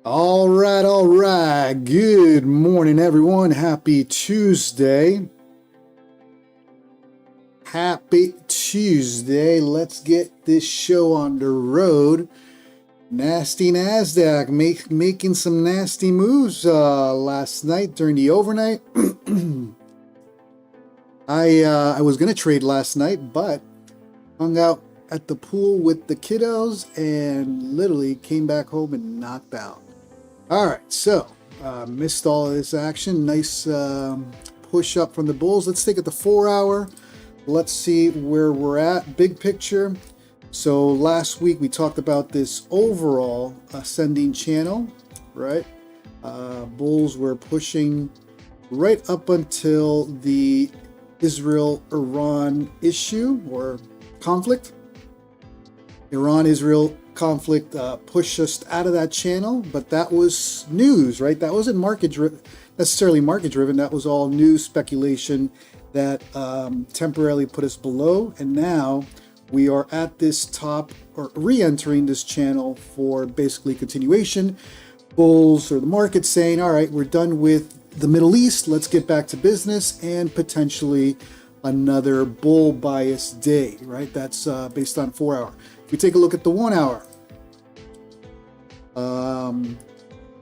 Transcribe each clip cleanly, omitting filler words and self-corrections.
All right, all right. Good morning, everyone. Happy Tuesday. Happy Tuesday. Let's get this show on the road. Nasty NASDAQ making some nasty moves last night during the overnight. I was gonna trade last night, but hung out at the pool with the kiddos and literally came back home and knocked out. All right, so missed all of this action. Nice push up from the bulls. Let's take it to 4 hour. Let's see where we're at. Big picture. So last week we talked about this overall ascending channel, right? Bulls were pushing right up until the Israel-Iran issue or conflict. Iran-Israel conflict pushed us out of that channel, but that was news, right? That wasn't necessarily market driven. That was all news speculation that temporarily put us below, and now we are at this top or re-entering this channel for basically continuation. Bulls or the market saying, all right, we're done with the Middle East, let's get back to business, and potentially another bull bias day, right? That's based on 4 hour. If we take a look at the 1 hour,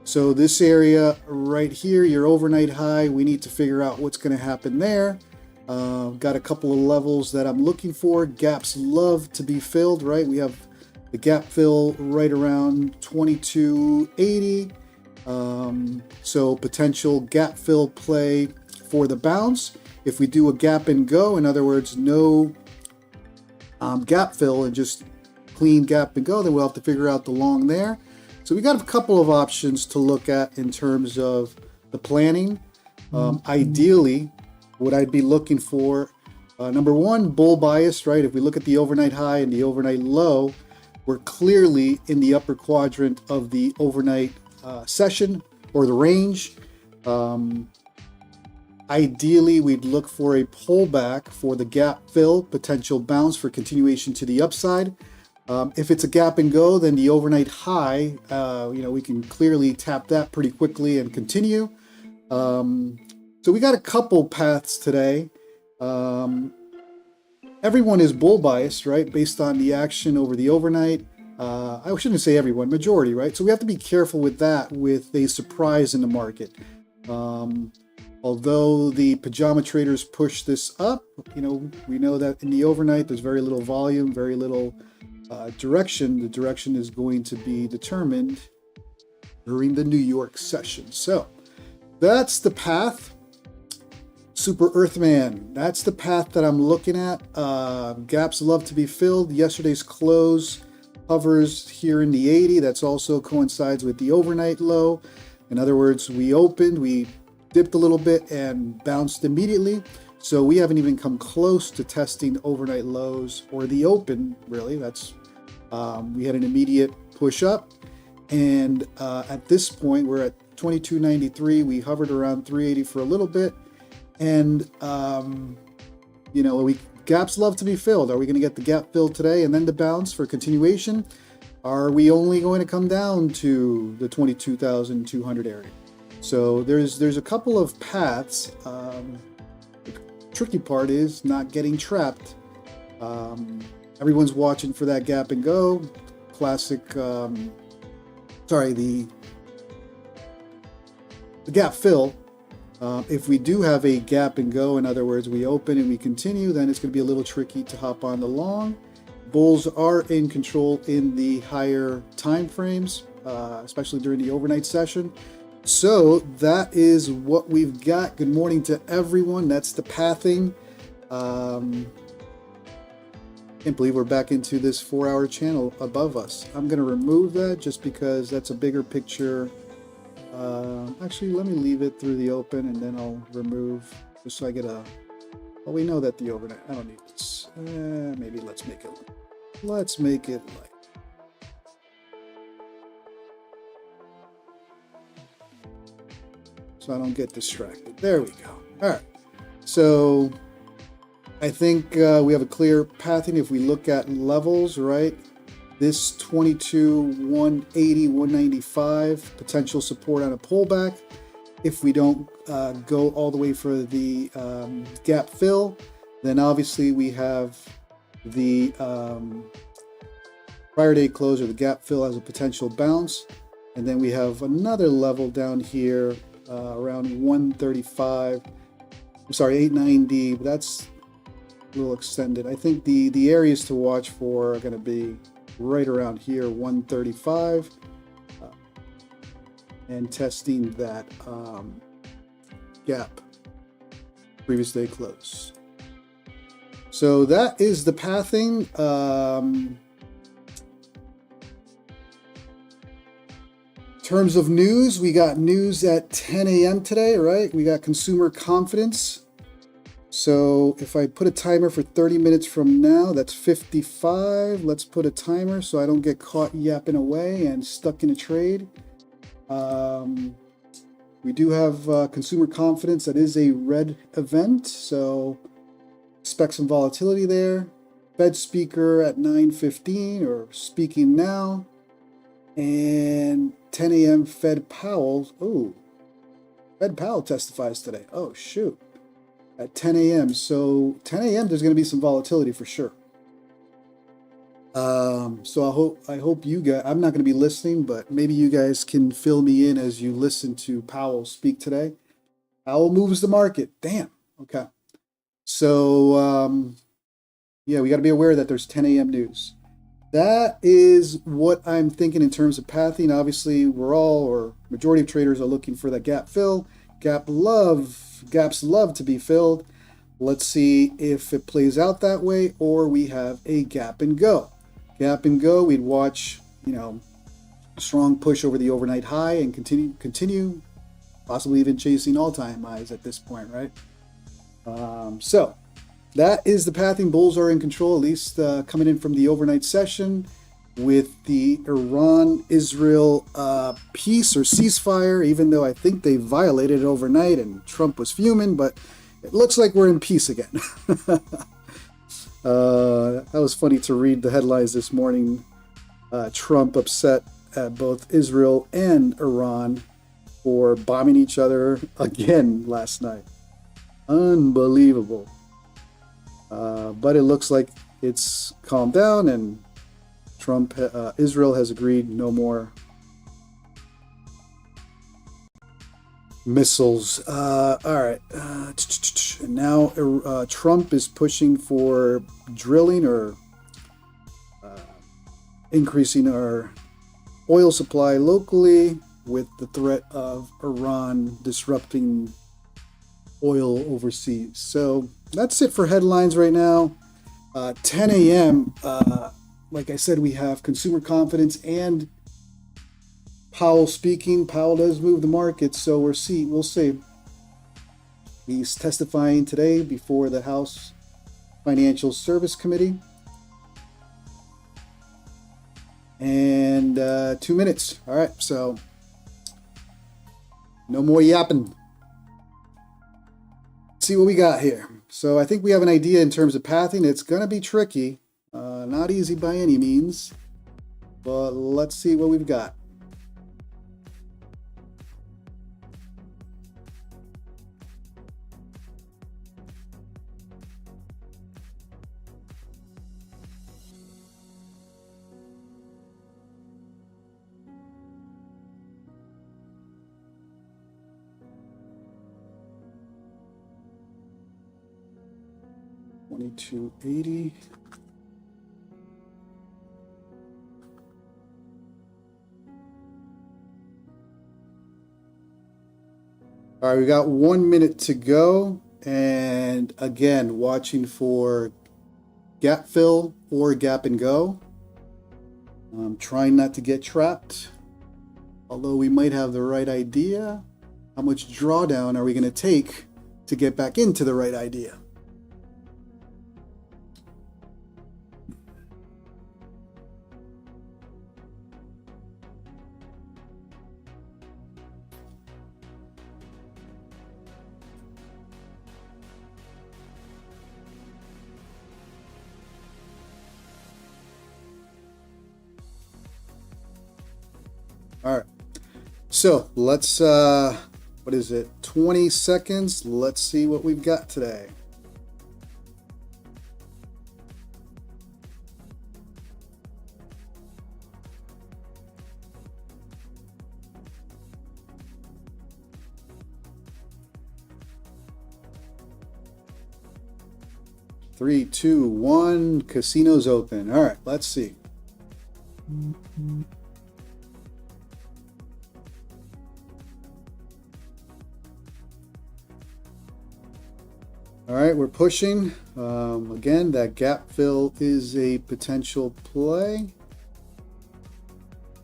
so this area right here, your overnight high, we need to figure out what's going to happen there. Got a couple of levels that I'm looking for. Gaps love to be filled, right? We have the gap fill right around 2280. So potential gap fill play for the bounce. If we do a gap and go, in other words, no gap fill and just clean gap and go, then we'll have to figure out the long there. So we got a couple of options to look at in terms of the planning. Ideally, what I'd be looking for, number one, bull bias, right? If we look at the overnight high and the overnight low, we're clearly in the upper quadrant of the overnight session or the range. Ideally, we'd look for a pullback for the gap fill, potential bounce for continuation to the upside. If it's a gap and go, then the overnight high, we can clearly tap that pretty quickly and continue. So we got a couple paths today. Everyone is bull biased, right? Based on the action over the overnight. I shouldn't say everyone, majority, right? So we have to be careful with that, with a surprise in the market. Although the pajama traders push this up, we know that in the overnight, there's very little volume, very little direction. The direction is going to be determined during the New York session. So that's the path. Super Earthman, that's the path that I'm looking at. Gaps love to be filled. Yesterday's close hovers here in the 80. That's also coincides with the overnight low. In other words, we opened, we dipped a little bit and bounced immediately. So we haven't even come close to testing overnight lows or the open, really. That's we had an immediate push up. And at this point, we're at 2293. We hovered around 380 for a little bit. And, gaps love to be filled. Are we going to get the gap filled today and then the bounce for continuation? Are we only going to come down to the 22,200 area? So there's a couple of paths. The tricky part is not getting trapped. Everyone's watching for that gap and go. Classic, the gap fill. If we do have a gap and go, in other words, we open and we continue, then it's going to be a little tricky to hop on the long. Bulls are in control in the higher time frames, especially during the overnight session. So that is what we've got. Good morning to everyone. That's the pathing. Can't believe we're back into this 4 hour channel above us. I'm going to remove that just because that's a bigger picture. Actually, let me leave it through the open and then I'll remove just so I get a. Well, we know that the overnight. I don't need this. Maybe let's make it light. So I don't get distracted. There we go. All right. So I think we have a clear pathing if we look at levels, right? This 22, 180, 195, potential support on a pullback. If we don't go all the way for the gap fill, then obviously we have the prior day close or the gap fill as a potential bounce. And then we have another level down here around 135. I'm sorry, 890, but that's a little extended. I think the areas to watch for are going to be right around here, 135, and testing that gap, previous day close. So that is the pathing. In terms of news, we got news at 10 a.m. today, right? We got consumer confidence. So if I put a timer for 30 minutes from now, that's 55. Let's put a timer so I don't get caught yapping away and stuck in a trade. We do have consumer confidence. That is a red event, so expect some volatility there. Fed speaker at 9:15 or speaking now. And 10 a.m. Fed Powell. Oh, Fed Powell testifies today. Oh, shoot. At 10 a.m. So 10 a.m. there's going to be some volatility for sure. So I hope you guys, I'm not going to be listening, but maybe you guys can fill me in as you listen to Powell speak today. Powell moves the market. Damn. Okay. So, yeah, we got to be aware that there's 10 a.m. news. That is what I'm thinking in terms of pathing. Obviously, we're all, or majority of traders are looking for that gap fill. Gaps love to be filled. Let's see if it plays out that way, or we have a gap and go. Gap and go, we'd watch, a strong push over the overnight high and continue, possibly even chasing all-time highs at this point, right? So that is the pathing. Bulls are in control, at least coming in from the overnight session with the Iran-Israel peace or ceasefire, even though I think they violated it overnight and Trump was fuming, but it looks like we're in peace again. That was funny to read the headlines this morning. Trump upset at both Israel and Iran for bombing each other again last night. Unbelievable. But it looks like it's calmed down, and Israel has agreed no more missiles. All right. And now Trump is pushing for drilling or increasing our oil supply locally with the threat of Iran disrupting oil overseas. So that's it for headlines right now. 10 a.m. Like I said, we have consumer confidence and Powell speaking. Powell does move the market, so we'll see. He's testifying today before the House Financial Service Committee. And 2 minutes. All right, so no more yapping. Let's see what we got here. So I think we have an idea in terms of pathing. It's going to be tricky. Not easy by any means. But let's see what we've got. $22.80. All right, we got 1 minute to go. And again, watching for gap fill or gap and go. I'm trying not to get trapped. Although we might have the right idea. How much drawdown are we going to take to get back into the right idea? So let's, what is it? 20 seconds. Let's see what we've got today. Three, two, one. Casino's open. All right, let's see. All right, we're pushing. Again, that gap fill is a potential play.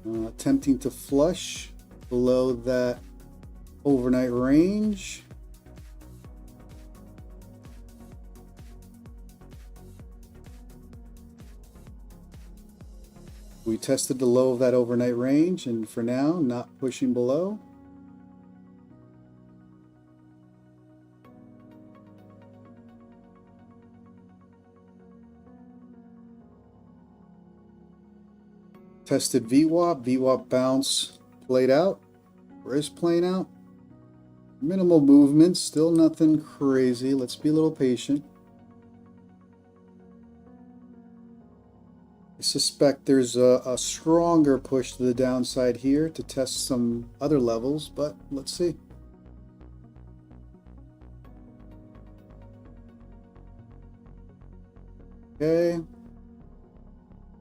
Attempting to flush below that overnight range. We tested the low of that overnight range, and for now, not pushing below. Tested VWAP. VWAP bounce played out, or is playing out. Minimal movement, still nothing crazy. Let's be a little patient. I suspect there's a stronger push to the downside here to test some other levels, but let's see. Okay.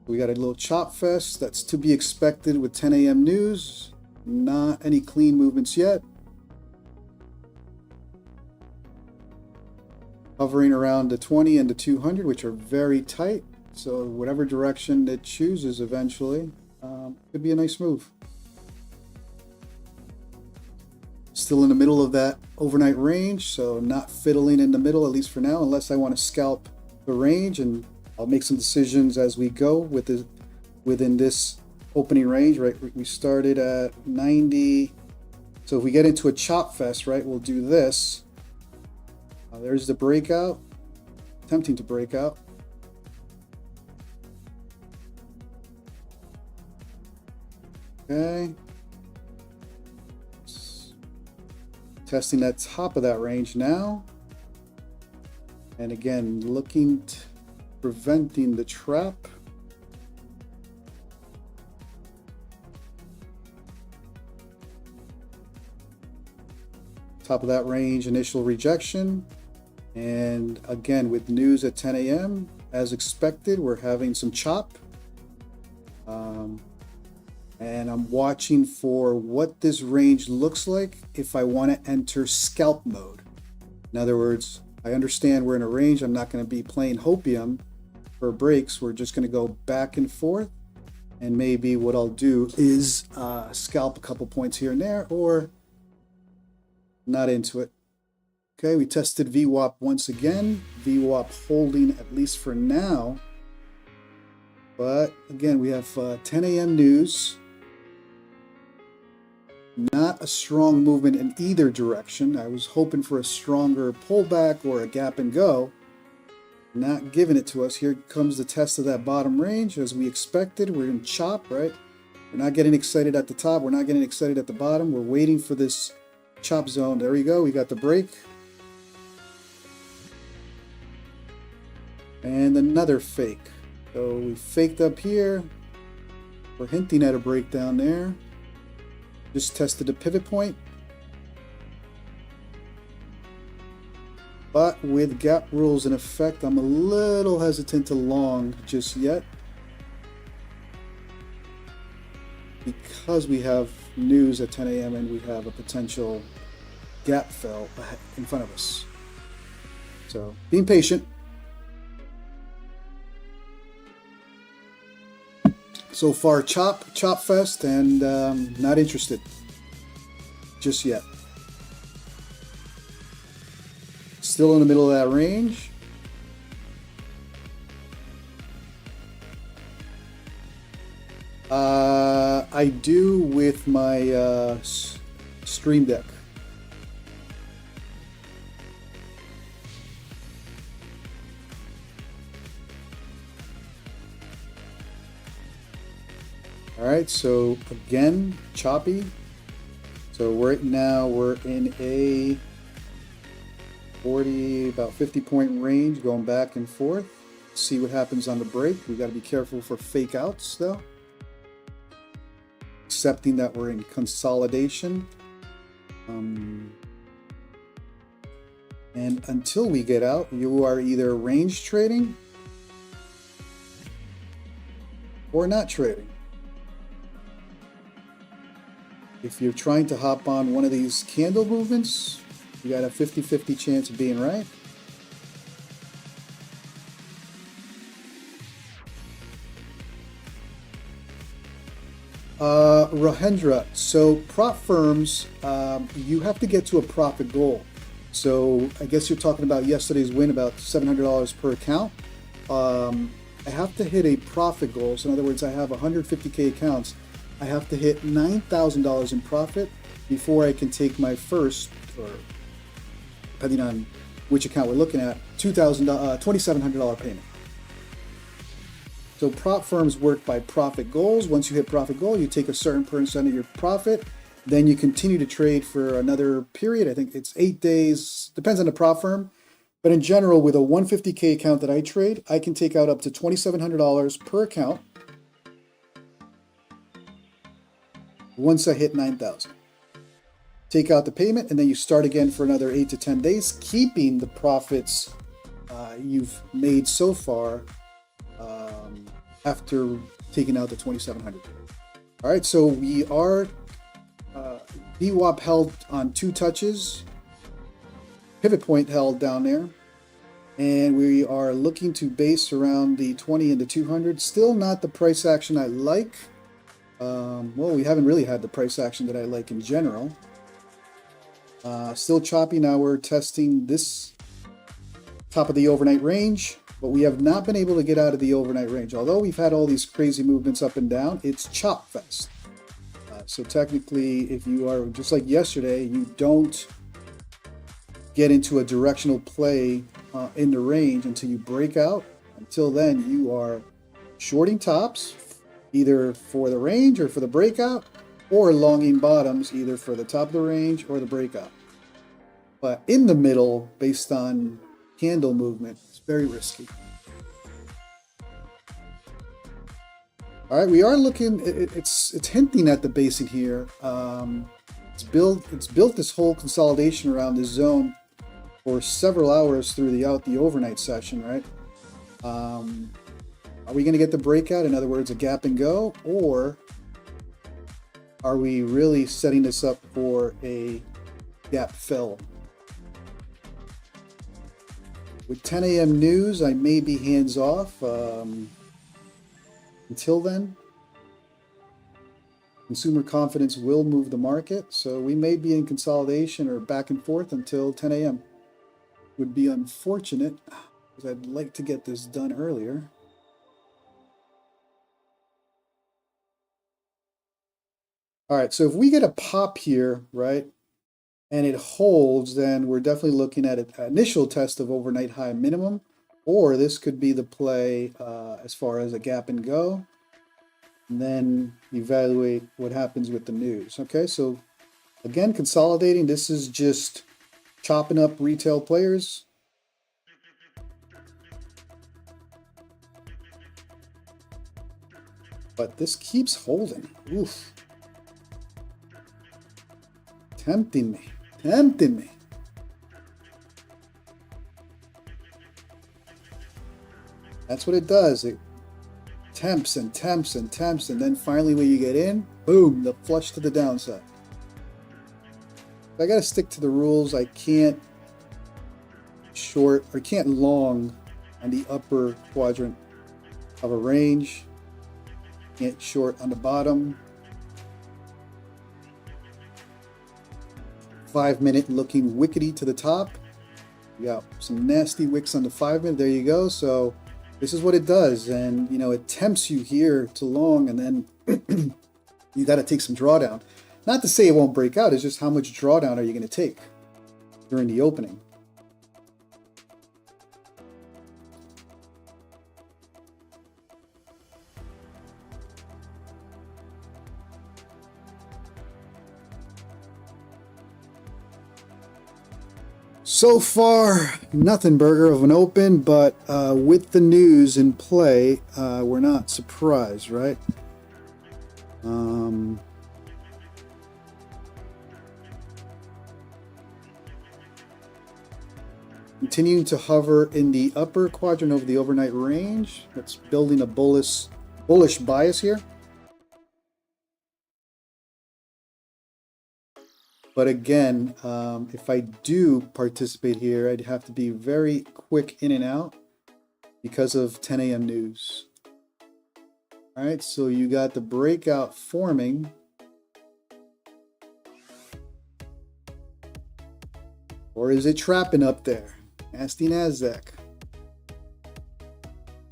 We got a little chop fest. That's to be expected with 10 a.m. news. Not any clean movements yet. Hovering around the 20 and the 200, which are very tight. So whatever direction it chooses eventually, could be a nice move. Still in the middle of that overnight range, so not fiddling in the middle, at least for now, unless I want to scalp the range, and I'll make some decisions as we go within this opening range, right? We started at 90. So if we get into a chop fest, right, we'll do this. There's the breakout, attempting to break out. Okay. Testing that top of that range now. And again, preventing the trap. Top of that range, initial rejection. And again, with news at 10 a.m., as expected, we're having some chop. And I'm watching for what this range looks like if I want to enter scalp mode. In other words, I understand we're in a range. I'm not going to be playing hopium for breaks. We're just going to go back and forth. And maybe what I'll do is scalp a couple points here and there, or not into it. Okay, we tested VWAP once again. VWAP holding at least for now. But again, we have 10 a.m. news. Not a strong movement in either direction. I was hoping for a stronger pullback or a gap and go. Not giving it to us. Here comes the test of that bottom range as we expected. We're in chop, right? We're not getting excited at the top. We're not getting excited at the bottom. We're waiting for this chop zone. There we go. We got the break. And another fake. So we faked up here. We're hinting at a breakdown there. Just tested a pivot point. But with gap rules in effect, I'm a little hesitant to long just yet. Because we have news at 10 a.m. and we have a potential gap fill in front of us. So being patient. So far, chop fest, and not interested just yet. Still in the middle of that range. I do with my Stream Deck. All right, so again, choppy. So right now we're in a 40, about 50 point range, going back and forth. See what happens on the break. We got to be careful for fake outs though. Accepting that we're in consolidation. And until we get out, you are either range trading or not trading. If you're trying to hop on one of these candle movements, you got a 50-50 chance of being right. Rohendra, so prop firms, you have to get to a profit goal. So I guess you're talking about yesterday's win, about $700 per account. I have to hit a profit goal. So in other words, I have 150K accounts. I have to hit $9,000 in profit before I can take my first, or depending on which account we're looking at, $2,700 payment. So prop firms work by profit goals. Once you hit profit goal, you take a certain percent of your profit. Then you continue to trade for another period. I think it's 8 days, depends on the prop firm. But in general, with a 150K account that I trade, I can take out up to $2,700 per account once I hit 9,000. Take out the payment, and then you start again for another 8 to 10 days, keeping the profits you've made so far after taking out the 2,700. All right, so we are VWAP held on 2 touches, pivot point held down there, and we are looking to base around the 20 and the 200. Still not the price action I like. Well, we haven't really had the price action that I like in general. Still choppy. Now we're testing this top of the overnight range, but we have not been able to get out of the overnight range. Although we've had all these crazy movements up and down, it's chop fest. So technically, if you are just like yesterday, you don't get into a directional play in the range until you break out. Until then, you are shorting tops, either for the range or for the breakout, or longing bottoms, either for the top of the range or the breakout. But in the middle, based on candle movement, it's very risky. All right, we are looking. It's hinting at the basing here. It's built this whole consolidation around this zone for several hours throughout the overnight session, right? Are we going to get the breakout? In other words, a gap and go, or are we really setting this up for a gap fill? With 10 a.m. news, I may be hands off. Until then, consumer confidence will move the market, so we may be in consolidation or back and forth until 10 a.m. Would be unfortunate, because I'd like to get this done earlier. All right, so if we get a pop here, right, and it holds, then we're definitely looking at an initial test of overnight high minimum, or this could be the play as far as a gap and go, and then evaluate what happens with the news. Okay, so again, consolidating. This is just chopping up retail players. But this keeps holding. Oof. Tempting me. Tempting me. That's what it does. It tempts and tempts and tempts, and then finally when you get in, boom, the flush to the downside. I got to stick to the rules. I can't short or can't long on the upper quadrant of a range. Can't short on the bottom. 5 minute looking wickety to the top. You got some nasty wicks on the 5 minute. There you go. So this is what it does, and you know it tempts you here to long, and then you got to take some drawdown. Not to say it won't break out. It's just how much drawdown are you going to take during the opening. So far, nothing burger of an open, but with the news in play, we're not surprised, right? Continuing to hover in the upper quadrant of the overnight range. That's building a bullish bias here. But again, if I do participate here, I'd have to be very quick in and out because of 10 a.m. news. All right, so you got the breakout forming. Or is it trapping up there? Nasty NASDAQ.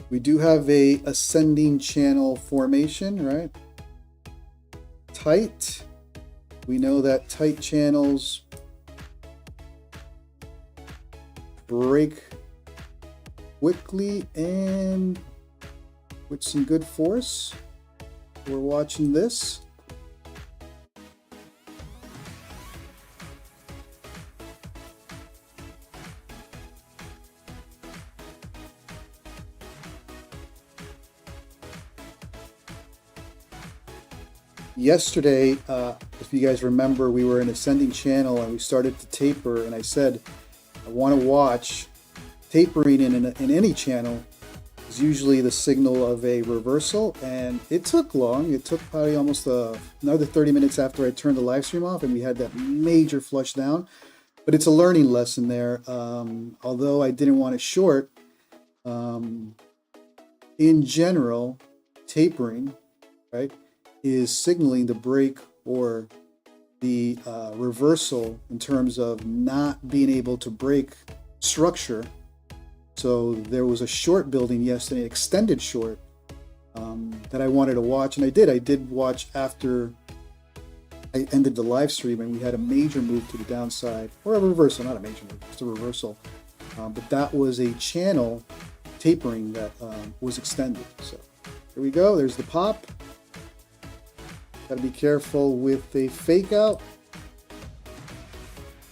We do have a ascending channel formation, right? Tight. We know that tight channels break quickly and with some good force. We're watching this. Yesterday, if you guys remember, we were in ascending channel and we started to taper, and I said I want to watch tapering in any channel is usually the signal of a reversal, and it took long. It took probably almost another 30 minutes after I turned the live stream off, and we had that major flush down. But it's a learning lesson there. Although I didn't want to short, in general, tapering, right, is signaling the break or the reversal in terms of not being able to break structure. So there was a short building yesterday, extended short, that I wanted to watch, and I did. I did watch after I ended the live stream, and we had a major move to the downside, or a reversal, not a major move, just a reversal. But that was a channel tapering that was extended. So here we go. There's the pop. Got to be careful with a fake out.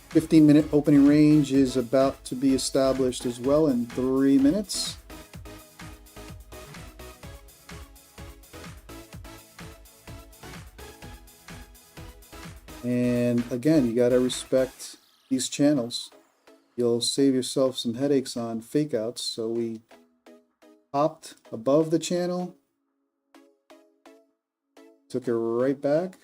15-minute opening range is about to be established as well in 3 minutes. And again, you got to respect these channels. You'll save yourself some headaches on fake outs. So we popped above the channel. Took it right back.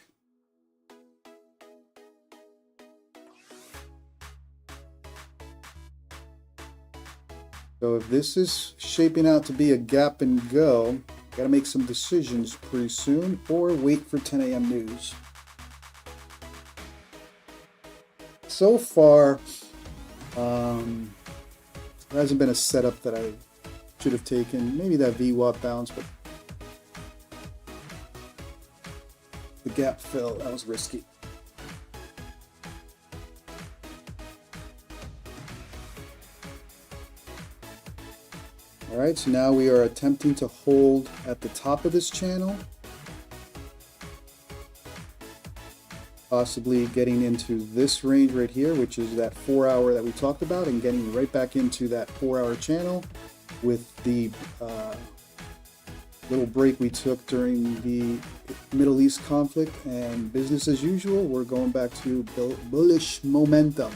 So if this is shaping out to be a gap and go, got to make some decisions pretty soon or wait for 10 a.m. news. So far, there hasn't been a setup that I should have taken. Maybe that VWAP bounce, but the gap fill, that was risky. All right, so now we are attempting to hold at the top of this channel, possibly getting into this range right here, which is that 4 hour that we talked about, and getting right back into that 4 hour channel with the little break we took during the Middle East conflict, and business as usual. We're going back to bullish momentum.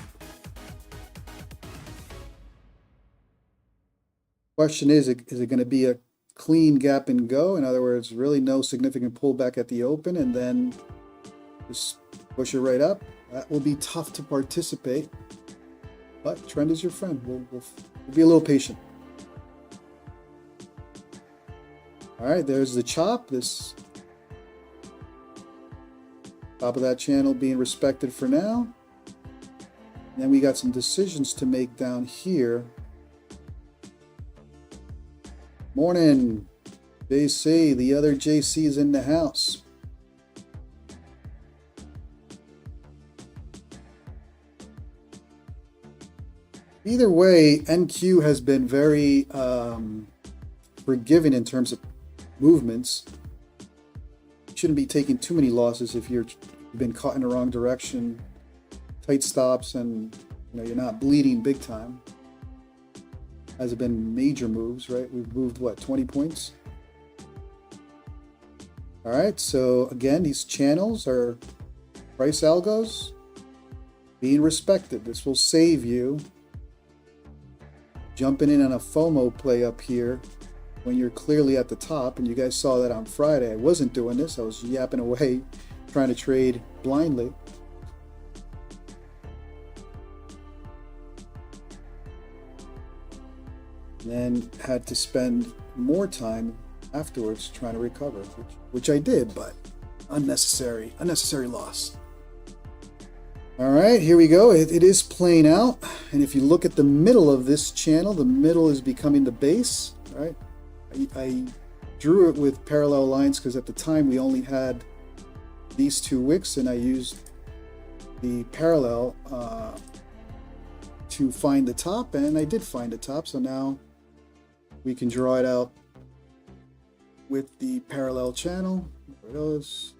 Question is it going to be a clean gap and go? In other words, really no significant pullback at the open and then just push it right up? That will be tough to participate, but trend is your friend. We'll be a little patient. All right, there's the chop. This top of that channel being respected for now. And then we got some decisions to make down here. Morning, JC. The other JC's in the house. Either way, NQ has been very forgiving in terms of movements. You shouldn't be taking too many losses if you've been caught in the wrong direction. Tight stops and you're not bleeding big time. Hasn't been major moves, right? We've moved what, 20 points? All right, so again, these channels are price algos being respected. This will save you jumping in on a FOMO play up here when you're clearly at the top. And you guys saw that on Friday. I wasn't doing this. I was yapping away trying to trade blindly. Then had to spend more time afterwards trying to recover, which I did, but unnecessary loss. All right, here we go. It is playing out, and if you look at the middle of this channel, the middle is becoming the base. Right? I drew it with parallel lines because at the time we only had these two wicks, and I used the parallel to find the top, and I did find the top. So now we can draw it out with the parallel channel. There it goes.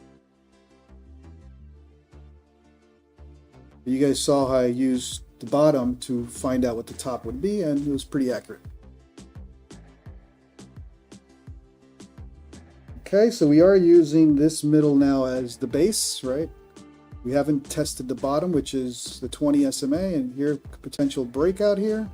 You guys saw how I used the bottom to find out what the top would be, and it was pretty accurate. Okay, so we are using this middle now as the base, right? We haven't tested the bottom, which is the 20 SMA, and here, potential breakout here.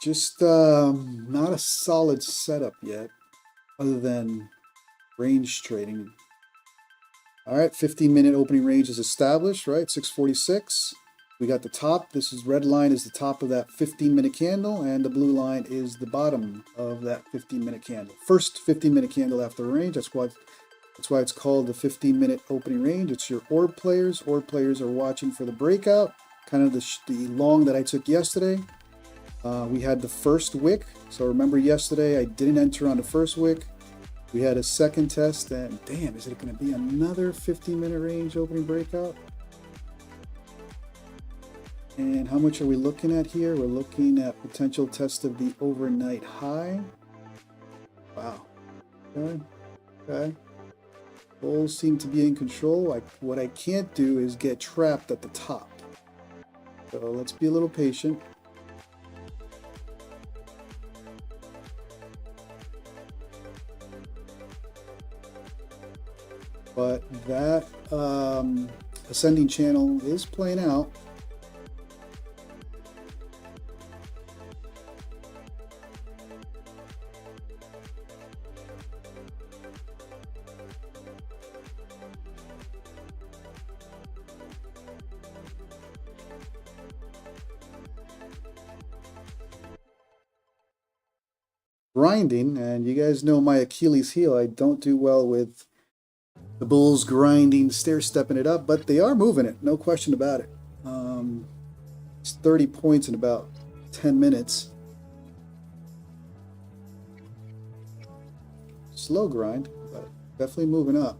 Just not a solid setup yet, other than range trading. All right, 15-minute opening range is established, right? 646. We got the top. This is red line is the top of that 15-minute candle, and the blue line is the bottom of that 15-minute candle. First 15-minute candle after range. That's why it's called the 15-minute opening range. It's your orb players. Orb players are watching for the breakout, kind of the long that I took yesterday. We had the first wick, so remember yesterday I didn't enter on the first wick. We had a second test, and damn, is it going to be another 15-minute range opening breakout? And how much are we looking at here? We're looking at potential test of the overnight high. Wow. Okay. Bulls seem to be in control. What I can't do is get trapped at the top. So let's be a little patient. But that ascending channel is playing out. Grinding, and you guys know my Achilles heel. I don't do well with the bulls grinding, stair-stepping it up, but they are moving it, no question about it. It's 30 points in about 10 minutes. Slow grind, but definitely moving up.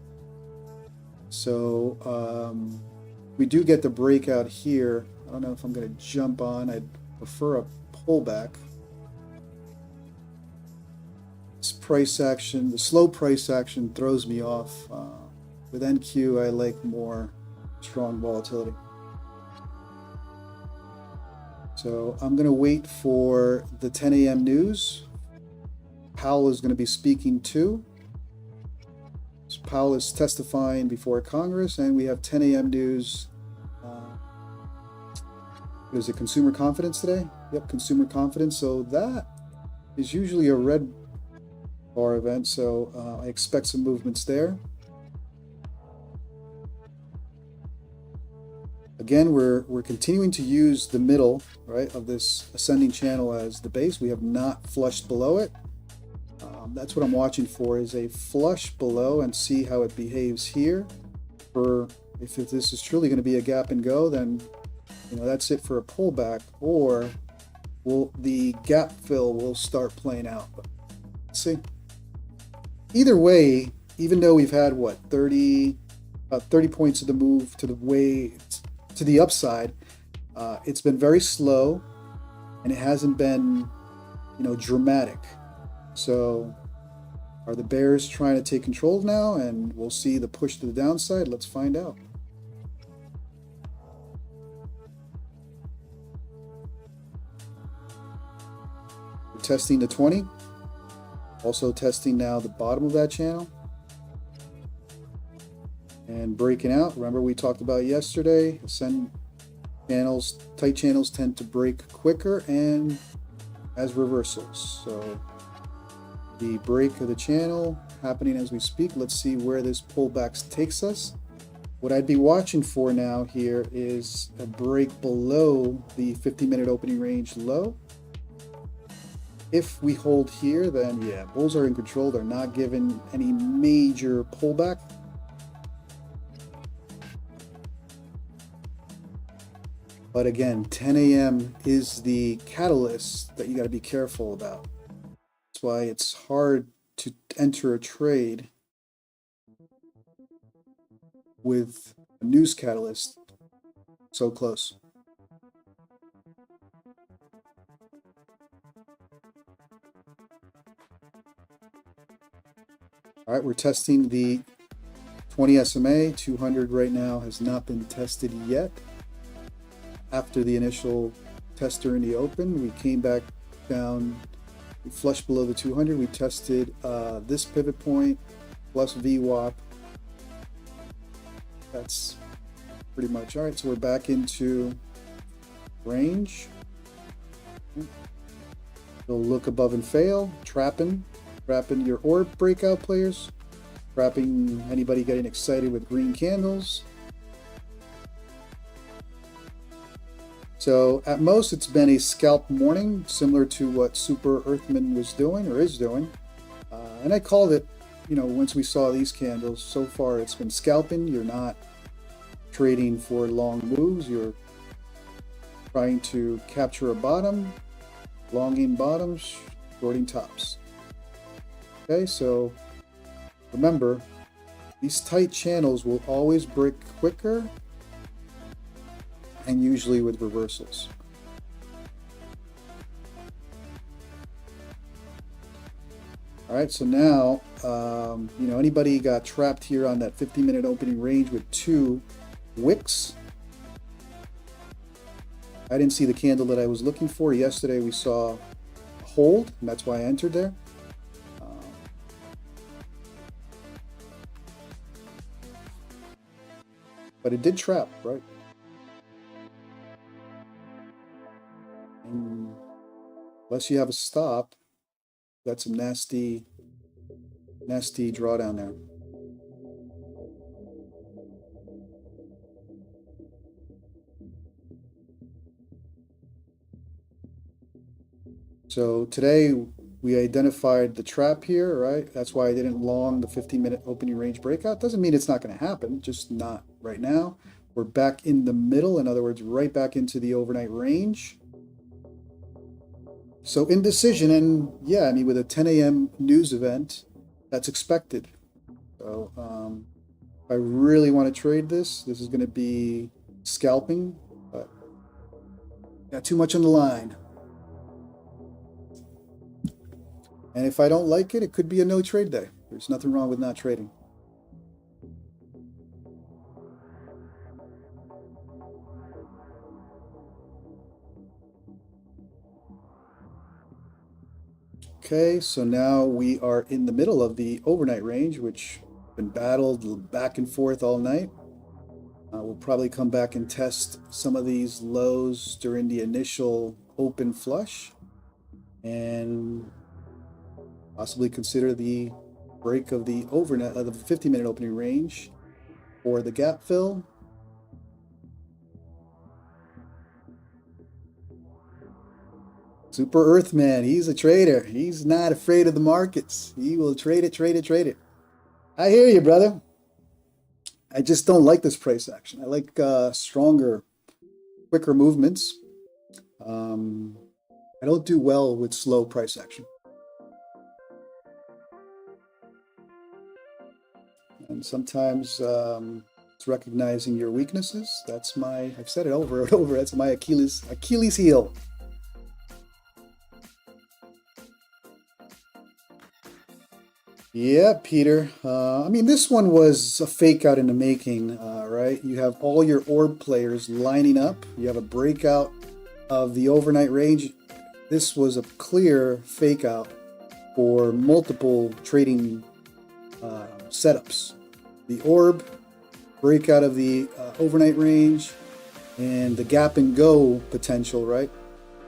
So we do get the breakout here. I don't know if I'm going to jump on. I'd prefer a pullback. This price action, the slow price action throws me off. With NQ, I like more strong volatility. So I'm going to wait for the 10 a.m. news. Powell is going to be speaking too. So Powell is testifying before Congress, and we have 10 a.m. news. Is it consumer confidence today? Yep, consumer confidence. So that is usually a red bar event, so I expect some movements there. Again, we're continuing to use the middle, right, of this ascending channel as the base. We have not flushed below it. That's what I'm watching for, is a flush below, and see how it behaves here. If this is truly going to be a gap and go, then that's it for a pullback, or the gap fill will start playing out. But let's see. Either way, even though we've had 30 about 30 points of the move to the upside. It's been very slow, and it hasn't been, dramatic. So are the bears trying to take control now, and we'll see the push to the downside? Let's find out. We're testing the 20. Also testing now the bottom of that channel. And breaking out. Remember we talked about yesterday, ascend channels, tight channels tend to break quicker and as reversals. So the break of the channel happening as we speak. Let's see where this pullback takes us. What I'd be watching for now here is a break below the 50-minute opening range low. If we hold here, then yeah, bulls are in control. They're not given any major pullback. But again, 10 a.m. is the catalyst that you got to be careful about. That's why it's hard to enter a trade with a news catalyst so close. All right, we're testing the 20 SMA. 200 right now has not been tested yet. After the initial test during the open, we came back down, we flushed below the 200. We tested this pivot point plus VWAP. That's pretty much all right. So we're back into range. They'll look above and fail, trapping your orb breakout players, trapping anybody getting excited with green candles. So at most it's been a scalp morning, similar to what Super Earthman was doing or is doing. And I called it, once we saw these candles, so far it's been scalping. You're not trading for long moves. You're trying to capture a bottom, longing bottoms, shorting tops. Okay, so remember, these tight channels will always break quicker and usually with reversals. All right, so now, anybody got trapped here on that 50-minute opening range with 2 wicks. I didn't see the candle that I was looking for. Yesterday we saw a hold, and that's why I entered there. But it did trap, right? And unless you have a stop, got some nasty drawdown there. So today we identified the trap here, right? That's why I didn't long the 15-minute opening range breakout. Doesn't mean it's not going to happen, just not right now. We're back in the middle, in other words, right back into the overnight range. So indecision, and yeah, I mean, with a 10 a.m. news event, that's expected. So if I really want to trade this is going to be scalping, but got too much on the line. And if I don't like it, it could be a no trade day. There's nothing wrong with not trading. Okay, so now we are in the middle of the overnight range, which has been battled back and forth all night. We'll probably come back and test some of these lows during the initial open flush and possibly consider the break of the overnight of the 50-minute opening range for the gap fill. Super Earthman, he's a trader. He's not afraid of the markets. He will trade it, trade it, trade it. I hear you, brother. I just don't like this price action. I like stronger, quicker movements. I don't do well with slow price action. And sometimes It's recognizing your weaknesses. That's my, I've said it over and over, that's my Achilles heel. Yeah, Peter. I mean, this one was a fake out in the making, right? You have all your orb players lining up. You have a breakout of the overnight range. This was a clear fake out for multiple trading setups. The orb, breakout of the overnight range, and the gap and go potential, right?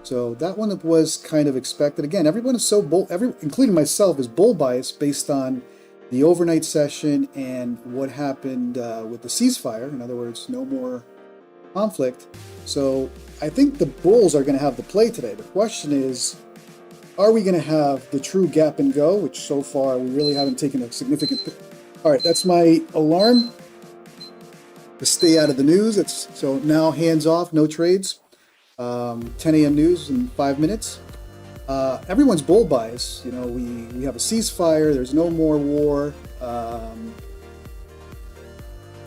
So that one was kind of expected. Again, everyone is so bull, including myself, is bull biased based on the overnight session and what happened with the ceasefire. In other words, no more conflict. So I think the bulls are going to have the play today. The question is, are we going to have the true gap and go, which so far we really haven't taken a significant... All right, that's my alarm to stay out of the news. So now hands off, no trades. 10 a.m. news in 5 minutes. Everyone's bull bias. You know, we have a ceasefire. There's no more war.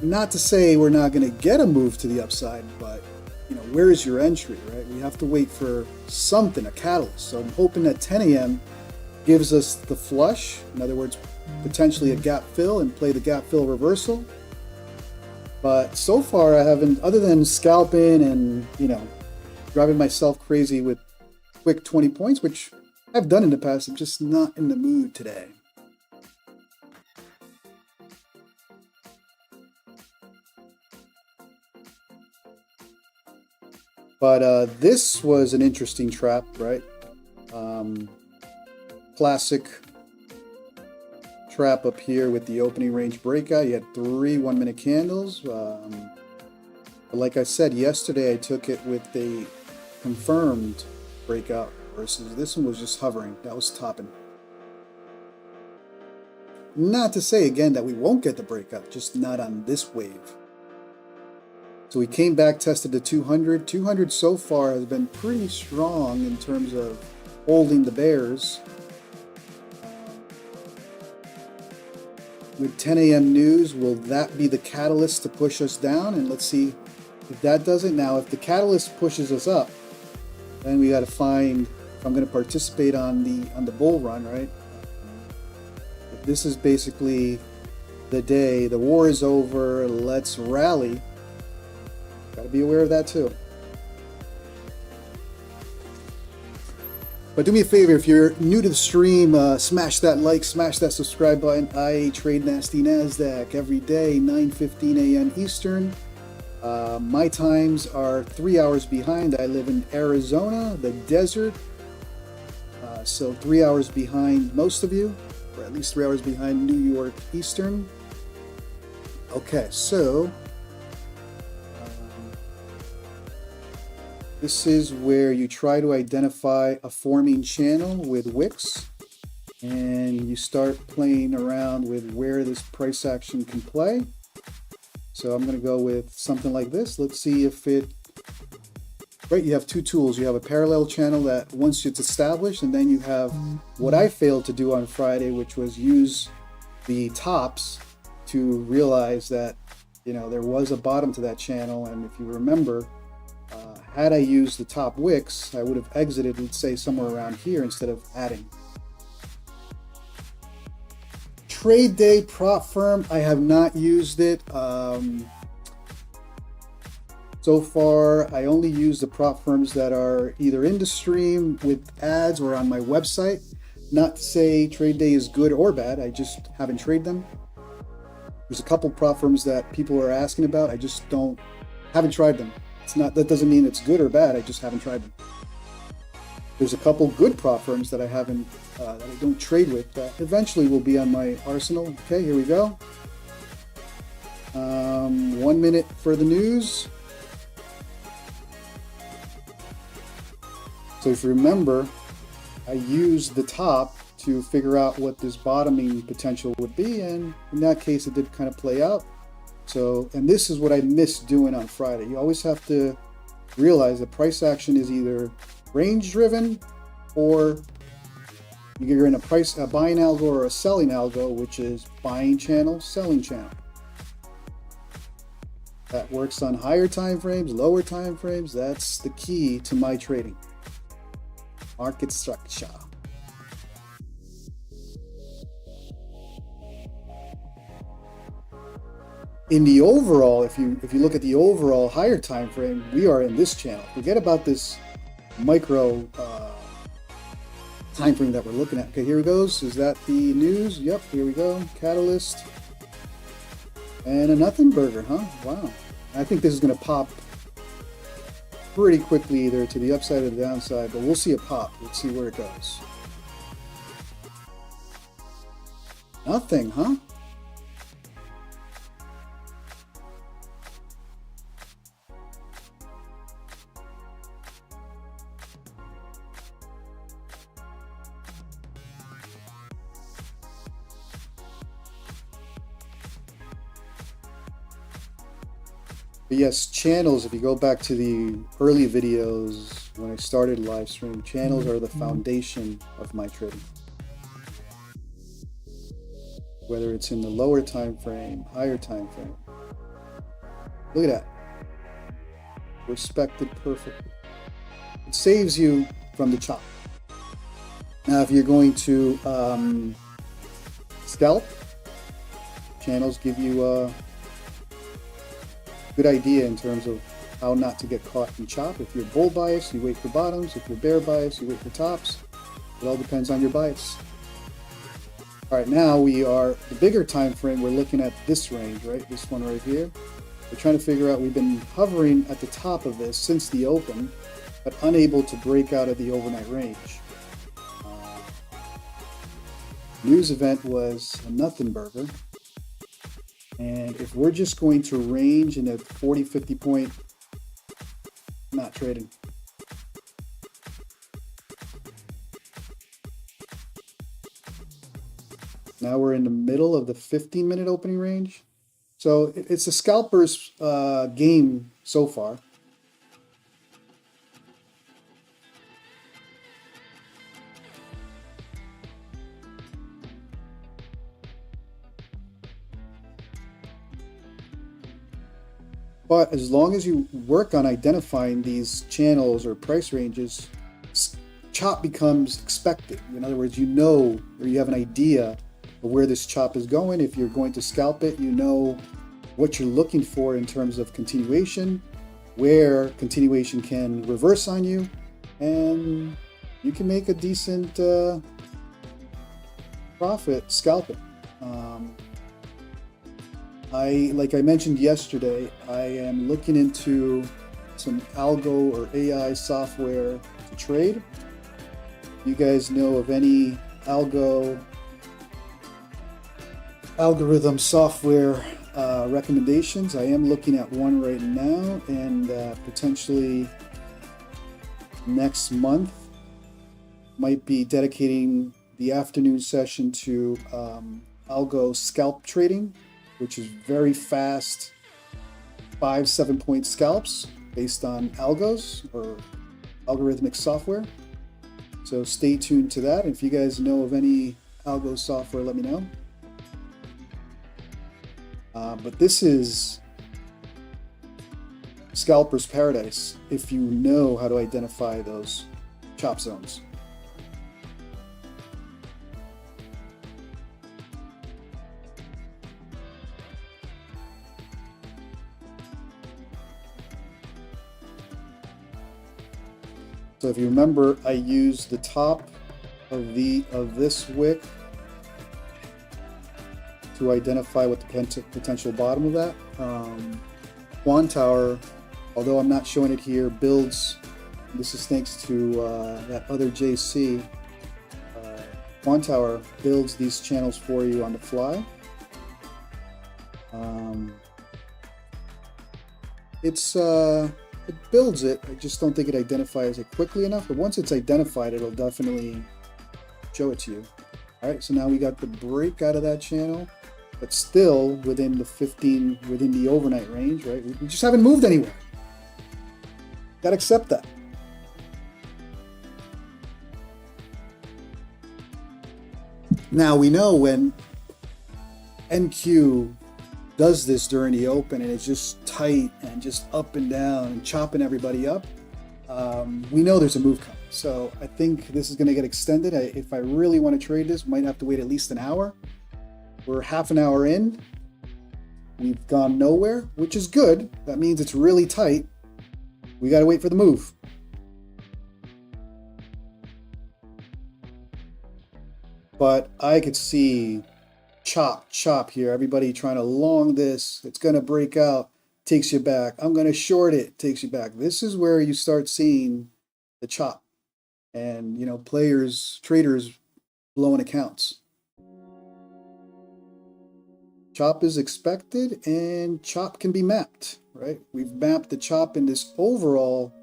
Not to say we're not going to get a move to the upside, but you know, where is your entry, right? We have to wait for something, a catalyst. So I'm hoping that 10 a.m. gives us the flush. In other words, potentially a gap fill and play the gap fill reversal. But so far I haven't, other than scalping and, you know, driving myself crazy with quick 20 points, which I've done in the past. I'm just not in the mood today. But this was an interesting trap, right? Classic trap up here with the opening range breakout. You had 3 1-minute candles. But like I said yesterday, I took it with a confirmed breakout versus this one was just hovering. That was topping. Not to say again that we won't get the breakout, just not on this wave. So we came back, tested the 200. 200 so far has been pretty strong in terms of holding the bears. With 10 a.m. news, will that be the catalyst to push us down? And let's see if that doesn't. Now, if the catalyst pushes us up, then we got to find if I'm going to participate on the bull run, right? This is basically the day. The war is over. Let's rally. Got to be aware of that too. But do me a favor, if you're new to the stream, smash that like, smash that subscribe button. I trade nasty NASDAQ every day, 9:15 a.m. Eastern. My times are 3 hours behind. I live in Arizona, the desert. So 3 hours behind most of you, or at least 3 hours behind New York Eastern. Okay, so this is where you try to identify a forming channel with wicks, and you start playing around with where this price action can play. So I'm going to go with something like this. Let's see if it, right, you have two tools. You have a parallel channel that once it's established, and then you have what I failed to do on Friday, which was use the tops to realize that, you know, there was a bottom to that channel. And if you remember, had I used the top wicks, I would have exited, let's say, somewhere around here instead of adding. Trade Day prop firm, I have not used it. So far, I only use the prop firms that are either in the stream with ads or on my website. Not to say Trade Day is good or bad, I just haven't traded them. There's a couple prop firms that people are asking about, I just haven't tried them. It's not, that doesn't mean it's good or bad, I just haven't tried them. There's a couple good prop firms that I haven't, that I don't trade with, that eventually will be on my arsenal. Okay, here we go. 1 minute for the news. So if you remember, I used the top to figure out what this bottoming potential would be, and in that case it did kind of play out. So, and this is what I missed doing on Friday. You always have to realize that price action is either range driven or you're in a buying algo or a selling algo, which is buying channel, selling channel. That works on higher time frames, lower time frames. That's the key to my trading. Market structure. In the overall, if you look at the overall higher time frame, we are in this channel. Forget about this micro time frame that we're looking at. Okay, here it goes. Is that the news? Yep, here we go. Catalyst. And a nothing burger, huh? Wow. I think this is going to pop pretty quickly, either to the upside or the downside, but we'll see it pop. Let's see where it goes. Nothing, huh? But yes, channels, if you go back to the early videos when I started live stream, channels are the foundation of my trading. Whether it's in the lower time frame, higher time frame. Look at that. Respected perfectly. It saves you from the chop. Now, if you're going to scalp, channels give you a good idea in terms of how not to get caught in chop. If you're bull bias, you wait for bottoms. If you're bear bias, you wait for tops. It all depends on your bias. All right, now we are the bigger time frame. We're looking at this range, right? This one right here. We're trying to figure out, we've been hovering at the top of this since the open, but unable to break out of the overnight range. News event was a nothing burger. And if we're just going to range in a 40, 50 point, not trading. Now we're in the middle of the 15-minute opening range. So it's a scalper's game so far. But as long as you work on identifying these channels or price ranges, chop becomes expected. In other words, you know, or you have an idea of where this chop is going. If you're going to scalp it, you know what you're looking for in terms of continuation, where continuation can reverse on you, and you can make a decent profit scalping. Like I mentioned yesterday, I am looking into some algo or AI software to trade. You guys know of any algorithm software recommendations? I am looking at one right now, and potentially next month might be dedicating the afternoon session to algo scalp trading, which is very fast 5-7 point scalps based on algos or algorithmic software. So stay tuned to that. If you guys know of any algo software, let me know. But this is scalper's paradise if you know how to identify those chop zones. So if you remember, I used the top of this wick to identify what the potential bottom of that. Quan Tower, although I'm not showing it here, builds, this is thanks to that other JC, Quan Tower builds these channels for you on the fly. It builds it. I just don't think it identifies it quickly enough, but once it's identified, it'll definitely show it to you. All right, so now we got the break out of that channel, but still within the overnight range, right? We just haven't moved anywhere. Got to accept that. Now we know when NQ does this during the open and it's just tight and just up and down and chopping everybody up, we know there's a move coming. So I think this is going to get extended. If I really want to trade this, might have to wait at least an hour. We're half an hour in. We've gone nowhere, which is good. That means it's really tight. We got to wait for the move. But I could see chop here. Everybody trying to long this. It's going to break out. Takes you back. I'm going to short it. Takes you back. This is where you start seeing the chop. And, you know, traders blowing accounts. Chop is expected and chop can be mapped, right? We've mapped the chop in this overall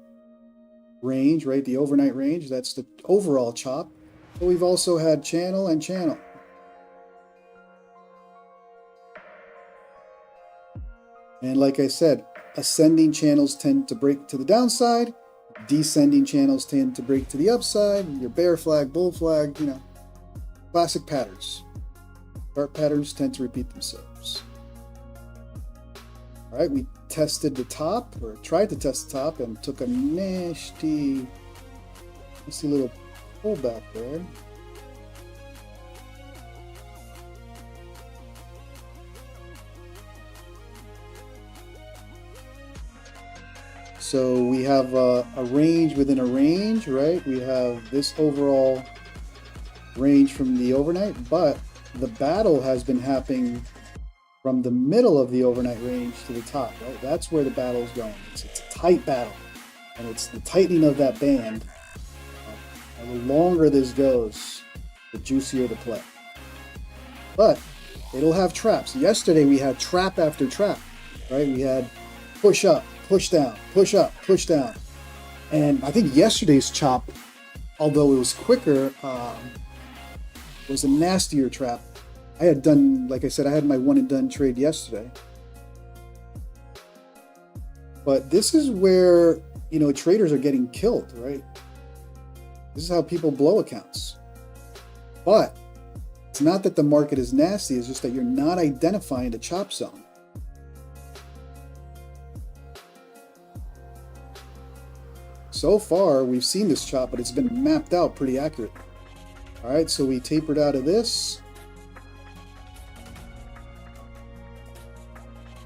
range, right? The overnight range, that's the overall chop. But we've also had channel and channel. And like I said, ascending channels tend to break to the downside. Descending channels tend to break to the upside. Your bear flag, bull flag, you know, classic patterns. Chart patterns tend to repeat themselves. All right, we tested the top, or tried to test the top, and took a nasty little pullback there. So we have a range within a range, right? We have this overall range from the overnight, but the battle has been happening from the middle of the overnight range to the top, right? That's where the battle is going. It's a tight battle, and it's the tightening of that band. And the longer this goes, the juicier the play. But it'll have traps. Yesterday we had trap after trap, right? We had push up, push down, push up, push down. And I think yesterday's chop, although it was quicker, was a nastier trap. I had done, like I said, I had my one and done trade yesterday. But this is where, you know, traders are getting killed, right? This is how people blow accounts. But it's not that the market is nasty, it's just that you're not identifying the chop zone. So far, we've seen this chop, but it's been mapped out pretty accurately. All right, so we tapered out of this.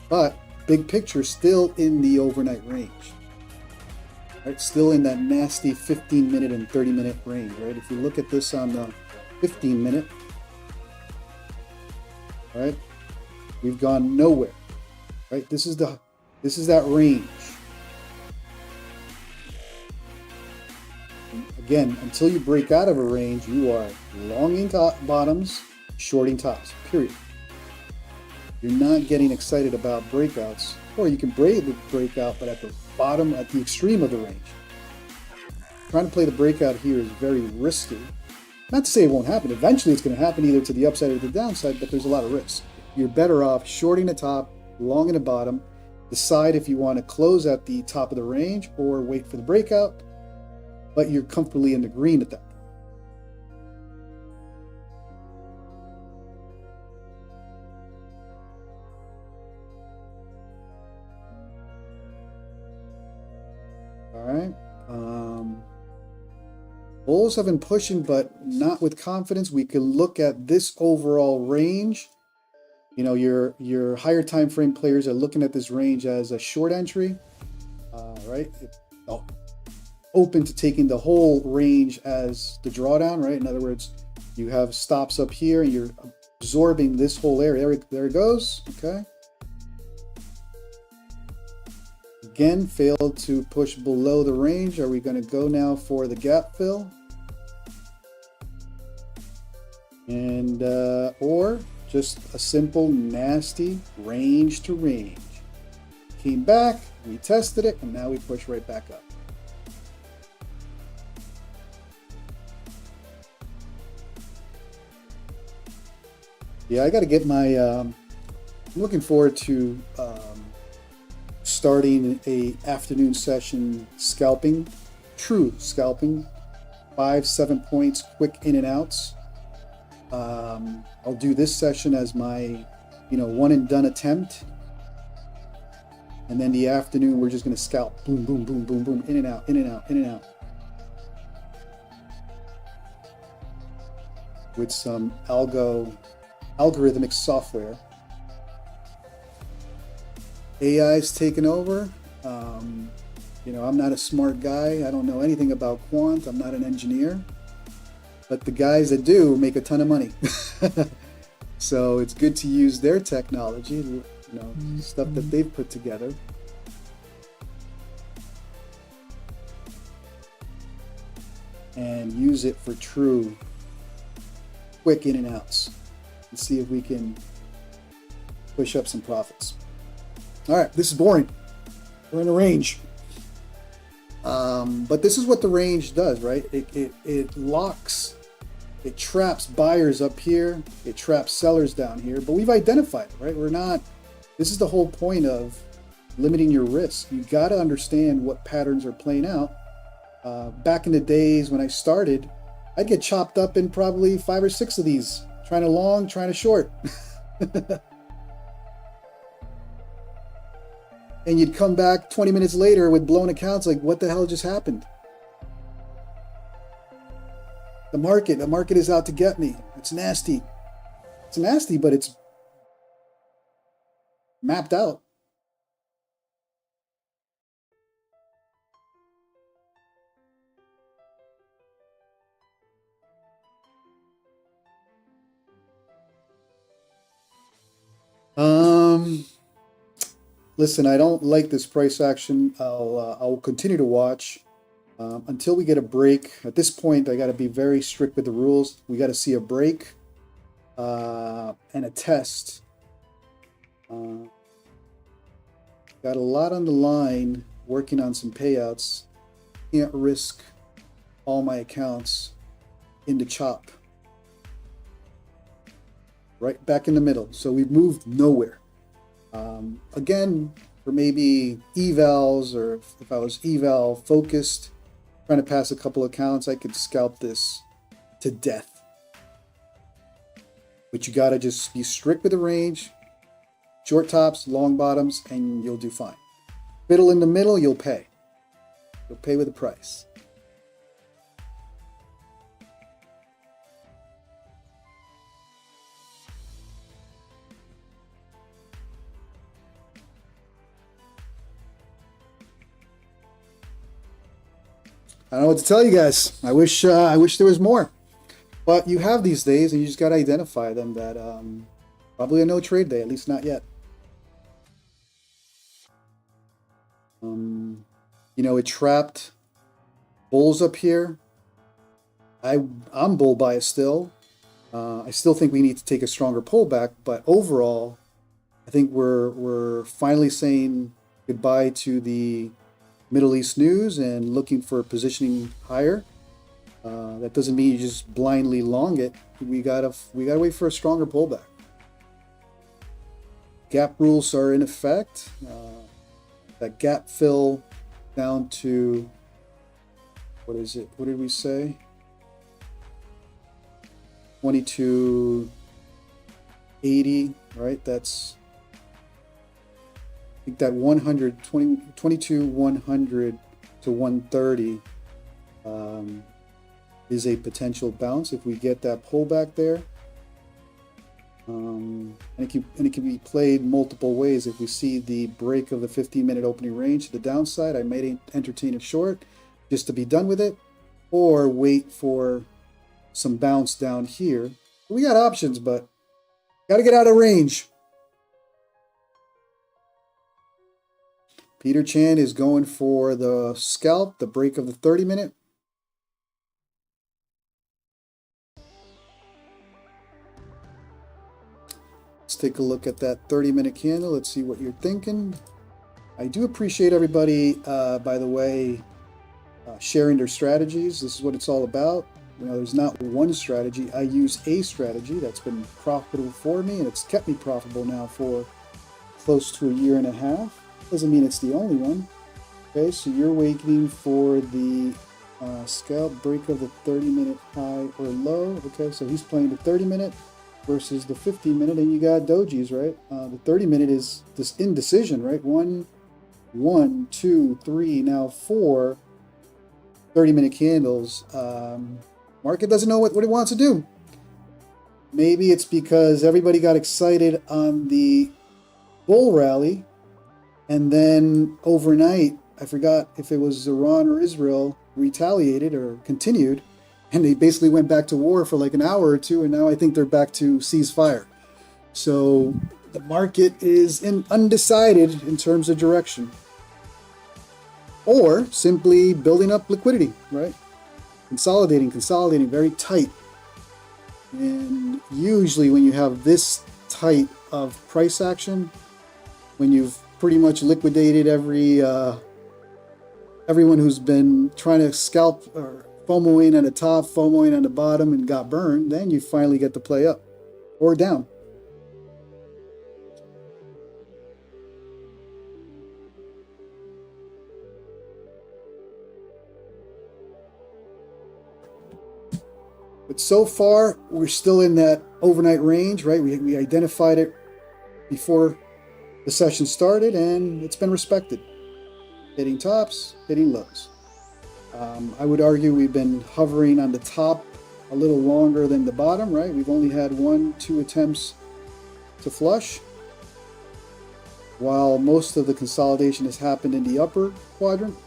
But big picture, still in the overnight range. Right, still in that nasty 15-minute and 30-minute range, right? If you look at this on the 15-minute, right, we've gone nowhere, right? This is that range. Again, until you break out of a range, you are longing bottoms, shorting tops, period. You're not getting excited about breakouts, or you can breakout, but at the bottom, at the extreme of the range. Trying to play the breakout here is very risky. Not to say it won't happen. Eventually it's going to happen either to the upside or the downside, but there's a lot of risk. You're better off shorting the top, longing the bottom, decide if you want to close at the top of the range or wait for the breakout, but you're comfortably in the green at that point. All right. Bulls have been pushing, but not with confidence. We can look at this overall range. You know, your higher time frame players are looking at this range as a short entry, right? Open to taking the whole range as the drawdown, right? In other words, you have stops up here and you're absorbing this whole area. There it goes, okay? Again, failed to push below the range. Are we going to go now for the gap fill? And, or just a simple nasty range to range. Came back, we tested it, and now we push right back up. Yeah, I got to get my, I'm looking forward to starting a afternoon session scalping, true scalping, 5-7 points, quick in and outs. I'll do this session as my you know, one and done attempt. And then the afternoon, we're just going to scalp. Boom, boom, boom, boom, boom. In and out, in and out, in and out. With some algorithmic software. AI's taken over. You know, I'm not a smart guy. I don't know anything about quant. I'm not an engineer. But the guys that do make a ton of money. So it's good to use their technology, you know, stuff that they've put together. And use it for true quick in and outs. And see if we can push up some profits. All right, this is boring. We're in a range. But this is what the range does, right? It locks, it traps buyers up here, it traps sellers down here, but we've identified it, right? We're not, this is the whole point of limiting your risk. You got to understand what patterns are playing out. Back in the days when I started, I'd get chopped up in probably 5 or 6 of these, trying to long, trying to short. And you'd come back 20 minutes later with blown accounts like, what the hell just happened? The market is out to get me. It's nasty. It's nasty, but it's mapped out. Listen, I don't like this price action. I'll continue to watch until we get a break. At this point, I got to be very strict with the rules. We got to see a break and a test. Got a lot on the line, working on some payouts. Can't risk all my accounts into chop. Right back in the middle. So we've moved nowhere. Again, for maybe evals, or if I was eval focused, trying to pass a couple accounts, I could scalp this to death. But you got to just be strict with the range, short tops, long bottoms, and you'll do fine. Fiddle in the middle, you'll pay. You'll pay with the price. I don't know what to tell you guys. I wish there was more, but you have these days, and you just got to identify them. That probably a no trade day, at least not yet. You know, it trapped bulls up here. I'm bull biased still. I still think we need to take a stronger pullback, but overall, I think we're finally saying goodbye to the Middle East news and looking for positioning higher. That doesn't mean you just blindly long it. We gotta wait for a stronger pullback. Gap rules are in effect. That gap fill down to, what is it? What did we say? 2280, right? That's, I think that 22 100 to 130 is a potential bounce if we get that pullback there. And it can be played multiple ways. If we see the break of the 15-minute opening range to the downside, I may entertain a short just to be done with it, or wait for some bounce down here. We got options, but got to get out of range. Peter Chan is going for the scalp, the break of the 30-minute. Let's take a look at that 30-minute candle. Let's see what you're thinking. I do appreciate everybody, by the way, sharing their strategies. This is what it's all about. You know, there's not one strategy. I use a strategy that's been profitable for me, and it's kept me profitable now for close to a year and a half. Doesn't mean it's the only one. Okay, so you're waiting for the scalp break of the 30-minute high or low. Okay, so he's playing the 30-minute. versus the 15-minute, and you got dojis, right? The 30-minute is this indecision, right? One, two, three, now four 30-minute candles. Market doesn't know what it wants to do. Maybe it's because everybody got excited on the bull rally, and then overnight, I forgot if it was Iran or Israel, retaliated or continued, and they basically went back to war for like an hour or two, and now I think they're back to ceasefire. So the market is undecided in terms of direction. Or simply building up liquidity, right? Consolidating, very tight. And usually when you have this tight of price action, when you've pretty much liquidated everyone who's been trying to scalp or FOMOing on the top, FOMOing on the bottom and got burned, then you finally get to play up or down. But so far, we're still in that overnight range, right? We identified it before the session started, and it's been respected. Hitting tops, hitting lows. I would argue we've been hovering on the top a little longer than the bottom, right? We've only had 1-2 attempts to flush, while most of the consolidation has happened in the upper quadrant.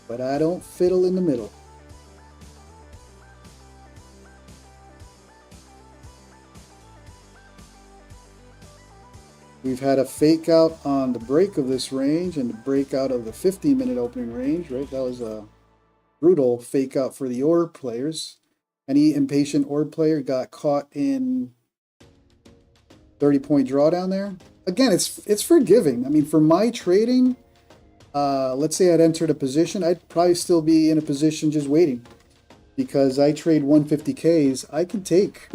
But I don't fiddle in the middle. We've had a fake out on the break of this range and the breakout of the 15-minute opening range, right? That was a brutal fake out for the orb players. Any impatient orb player got caught in 30-point drawdown there. Again, it's forgiving. I mean, for my trading, let's say I'd entered a position, I'd probably still be in a position just waiting, because I trade 150Ks. I can take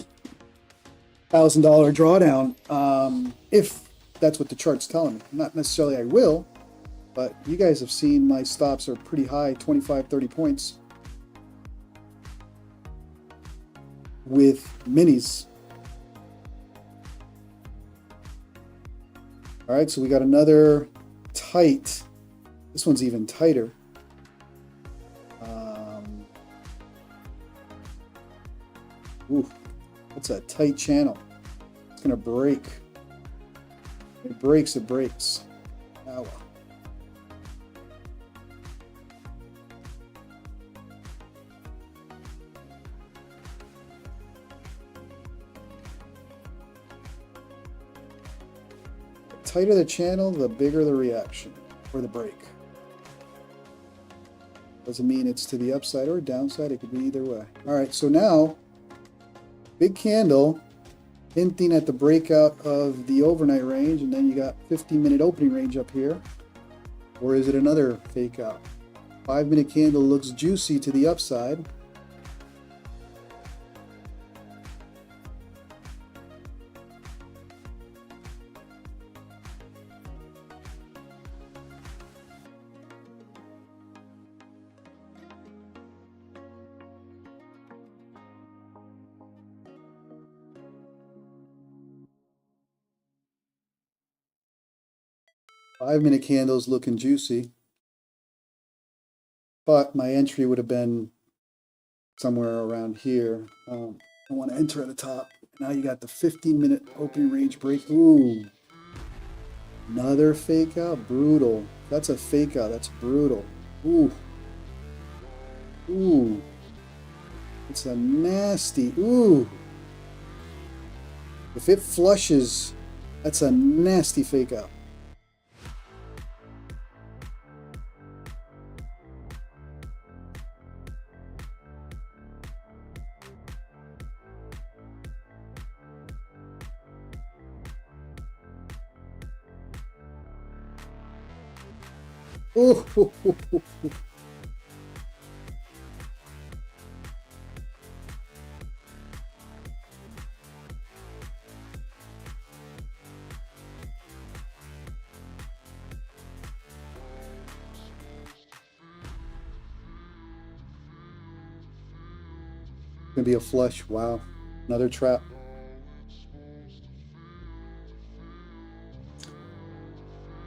$1,000 drawdown if that's what the chart's telling me. Not necessarily I will, but you guys have seen my stops are pretty high, 25, 30 points with minis. All right, so we got another tight. This one's even tighter. Ooh, that's a tight channel. It's gonna break. It breaks, it breaks. Ah, well. The tighter the channel, the bigger the reaction or the break. Doesn't mean it's to the upside or downside. It could be either way. All right, so now, big candle hinting at the breakout of the overnight range, and then you got 15-minute opening range up here. Or is it another fake out? 5-minute candle looks juicy to the upside. Five-minute candles looking juicy, but my entry would have been somewhere around here. I want to enter at the top. Now you got the 15-minute opening range break. Ooh, another fake out. Brutal. That's a fake out. That's brutal. Ooh, ooh, it's a nasty. Ooh, if it flushes, that's a nasty fake out. Ooh, ooh, ooh, ooh, ooh. Gonna be a flush. Wow, another trap.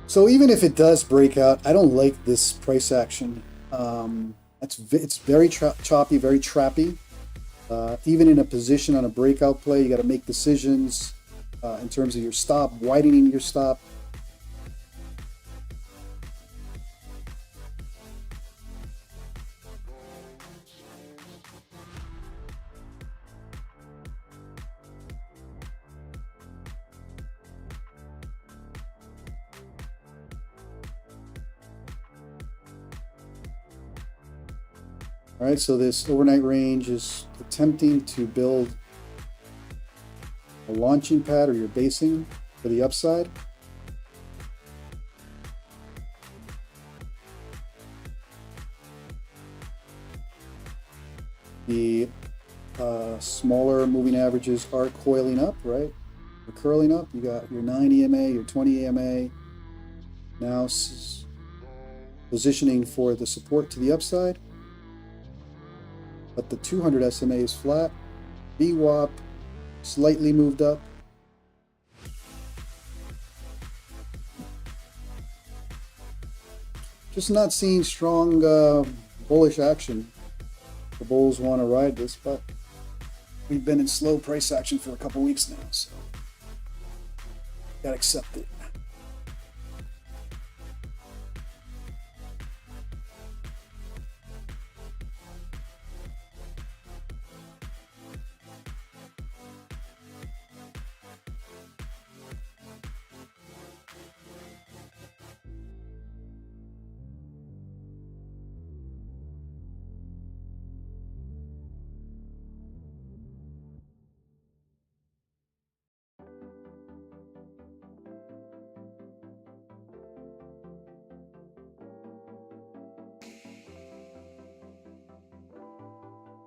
So even if it does break out, I don't like this price action. It's very choppy, very trappy. Even in a position on a breakout play, you got to make decisions in terms of your stop, widening your stop. All right, so this overnight range is attempting to build a launching pad or your basing for the upside. The smaller moving averages are coiling up, right? They're curling up. You got your 9 EMA, your 20 EMA. Now positioning for the support to the upside. But the 200 SMA is flat. VWAP slightly moved up. Just not seeing strong bullish action. The bulls want to ride this, but we've been in slow price action for a couple weeks now, so gotta accept it.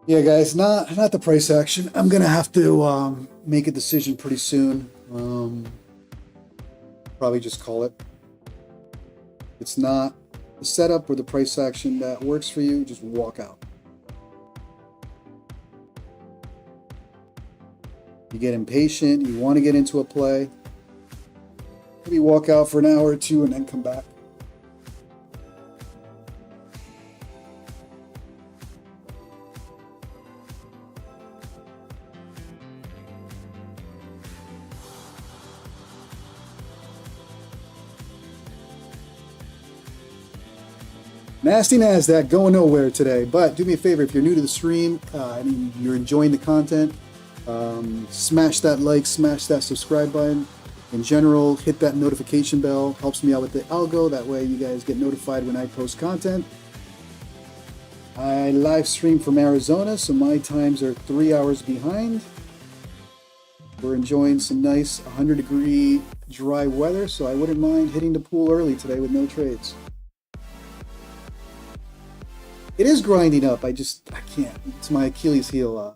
Yeah, guys, not the price action. I'm gonna have to make a decision pretty soon. Probably just call it. It's not the setup or the price action that works for you. Just walk out. You get impatient. You want to get into a play. Maybe walk out for an hour or two and then come back. Nasty NASDAQ going nowhere today, but do me a favor, if you're new to the stream and you're enjoying the content, smash that like, smash that subscribe button. In general, hit that notification bell, helps me out with the algo, that way you guys get notified when I post content. I live stream from Arizona, so my times are 3 hours behind. We're enjoying some nice 100-degree dry weather, so I wouldn't mind hitting the pool early today with no trades. It is grinding up. I can't. It's my Achilles heel.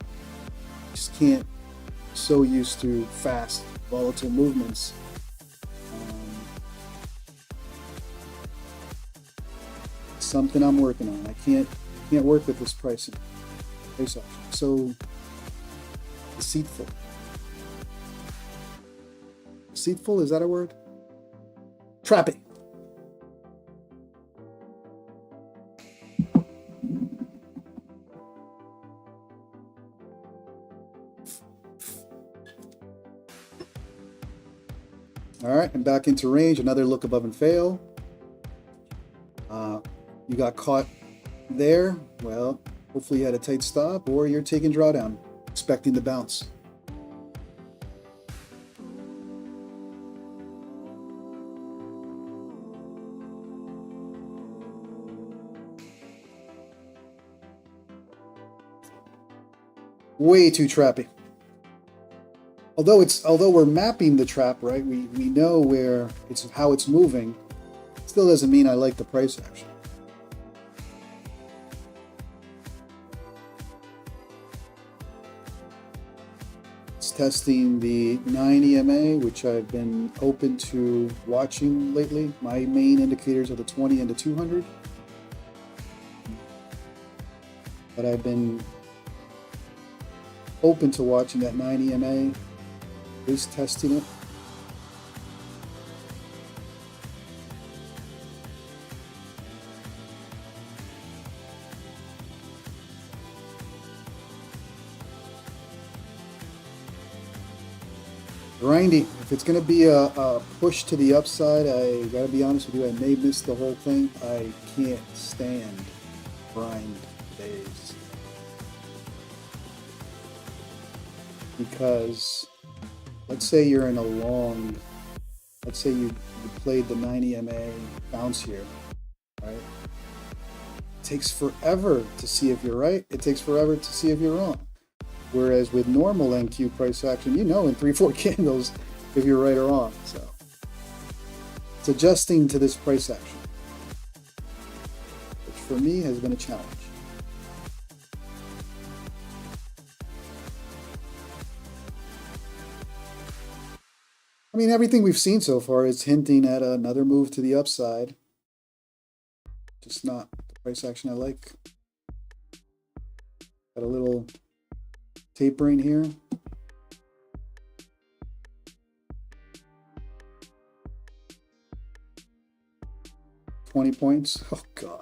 Just can't. So used to fast, volatile movements. Something I'm working on. I can't work with this pricing. Price action. So deceitful. Deceitful, is that a word? Trapping. All right, and back into range. Another look above and fail. You got caught there. Well, hopefully you had a tight stop, or you're taking drawdown, expecting the bounce. Way too trappy. Although we're mapping the trap, right? We know where how it's moving. Still doesn't mean I like the price action. It's testing the 9 EMA, which I've been open to watching lately. My main indicators are the 20 and the 200. But I've been open to watching that 9 EMA, is testing it. Grinding. If it's going to be a push to the upside, I gotta be honest with you, I may miss the whole thing. I can't stand grind days because let's say you're in a long, let's say you played the 9 EMA bounce here, right? It takes forever to see if you're right. It takes forever to see if you're wrong. Whereas with normal NQ price action, you know in 3-4 candles if you're right or wrong. So it's adjusting to this price action, which for me has been a challenge. I mean, everything we've seen so far is hinting at another move to the upside. Just not the price action I like. Got a little tapering here. $20 points. Oh God.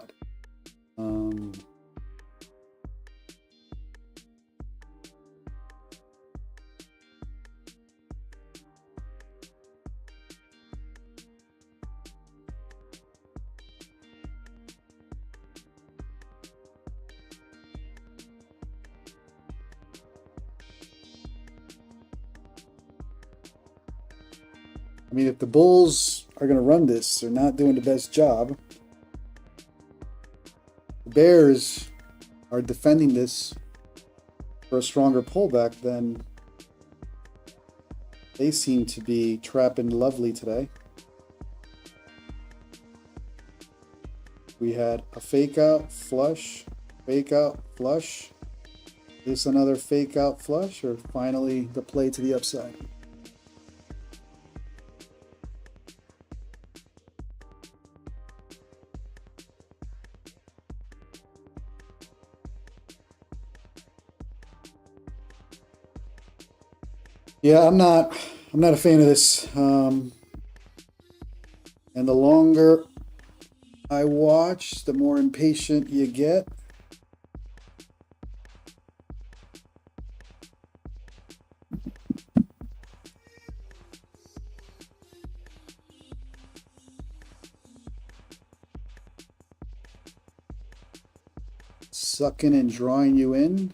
I mean, if the Bulls are going to run this, they're not doing the best job. The Bears are defending this for a stronger pullback, then they seem to be trapping lovely today. We had a fake out flush, fake out flush. Is another fake out flush, or finally the play to the upside? Yeah, I'm not a fan of this. And the longer I watch, the more impatient you get. Sucking and drawing you in.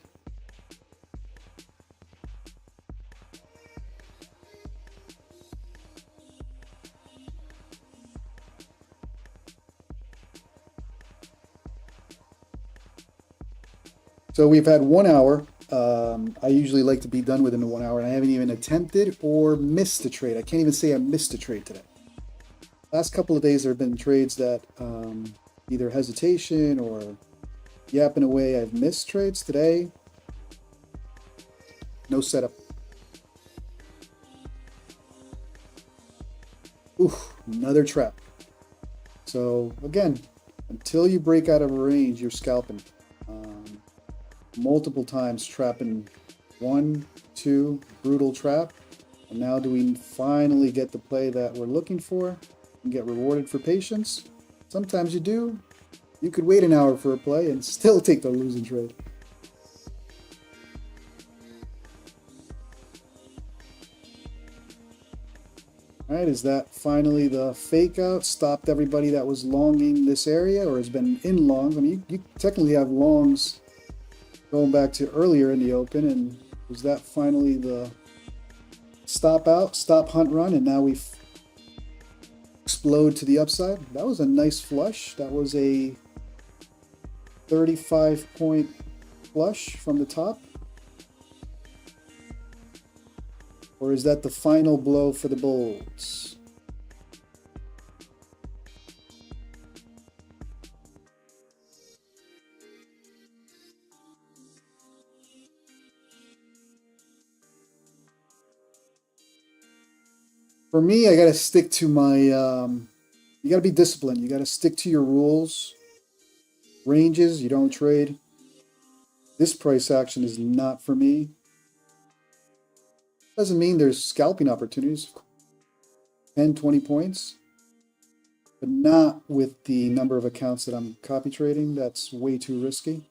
So we've had 1 hour. I usually like to be done within the 1 hour, and I haven't even attempted or missed a trade. I can't even say I missed a trade today. Last couple of days there have been trades that either hesitation or yapping away. I've missed trades. Today, no setup. Ooh, another trap. So again, until you break out of a range, you're scalping. Multiple times trapping 1, 2, brutal trap. And now do we finally get the play that we're looking for and get rewarded for patience? Sometimes you do. You could wait an hour for a play and still take the losing trade. All right, is that finally the fake out? Stopped everybody that was longing this area or has been in longs? I mean, you technically have longs going back to earlier in the open, and was that finally the stop out, stop hunt run, and now we explode to the upside? That was a nice flush. That was a 35-point flush from the top. Or is that the final blow for the Bulls? For me, I got to stick to my, you got to be disciplined. You got to stick to your rules. Ranges, you don't trade. This price action is not for me. Doesn't mean there's scalping opportunities. 10, 20 points. But not with the number of accounts that I'm copy trading. That's way too risky.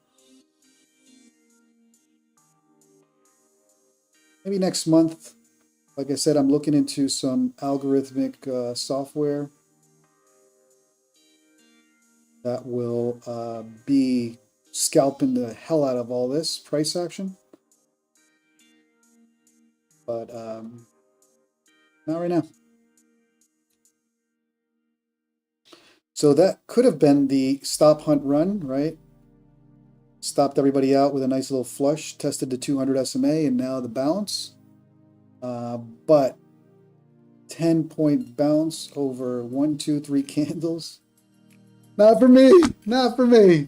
Maybe next month. Like I said, I'm looking into some algorithmic software that will be scalping the hell out of all this price action. But not right now. So that could have been the stop hunt run, right? Stopped everybody out with a nice little flush, tested the 200 SMA, and now the bounce. But 10-point bounce over 1, 2, 3 candles. Not for me. Not for me.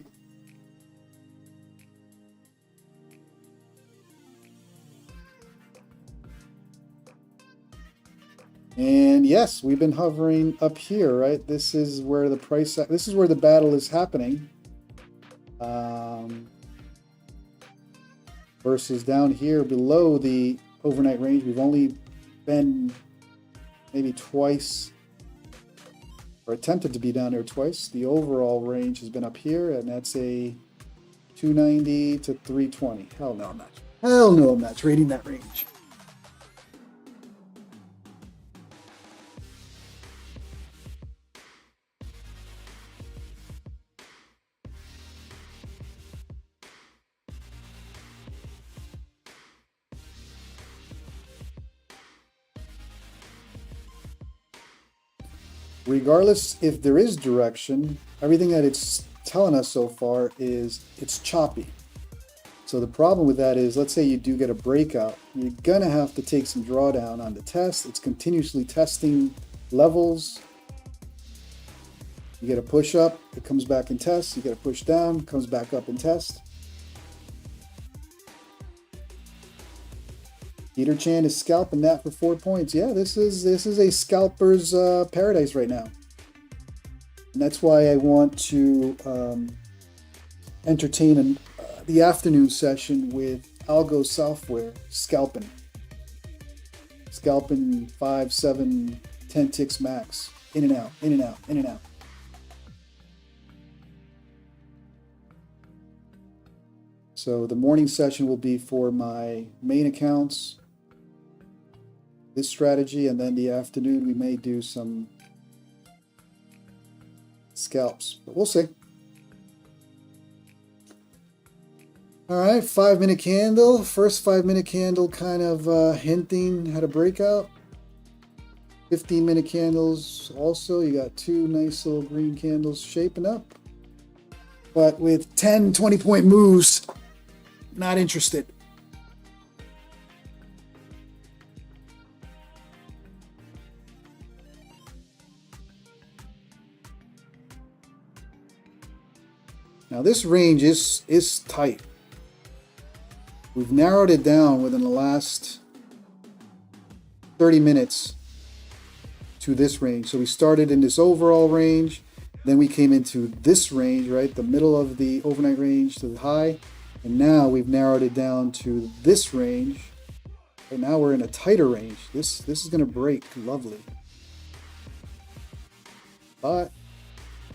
And yes, we've been hovering up here, right? This is where the price, this is where the battle is happening. Versus down here below the overnight range, we've only been maybe twice, or attempted to be down there twice. The overall range has been up here, and that's a 290 to 320. Hell no, I'm not. Hell no, I'm not trading that range. Regardless if there is direction, everything that it's telling us so far is it's choppy. So the problem with that is, let's say you do get a breakout, you're gonna have to take some drawdown on the test. It's continuously testing levels. You get a push up, it comes back and tests. You get a push down, comes back up and test. Peter Chan is scalping that for 4 points. Yeah, this is a scalper's paradise right now. And that's why I want to entertain the afternoon session with Algo software scalping. Scalping 5, 7, 10 ticks max. In and out, in and out, in and out. So the morning session will be for my main accounts, this strategy, and then the afternoon we may do some scalps, but we'll see. All right, 5-minute candle. First 5-minute candle kind of hinting at a breakout. 15-minute candles also. You got 2 nice little green candles shaping up. But with 10, 20-point moves, not interested. Now this range is tight. We've narrowed it down within the last 30 minutes to this range. So we started in this overall range, then we came into this range, right? The middle of the overnight range to the high. And now we've narrowed it down to this range. And now we're in a tighter range. This is gonna break lovely. But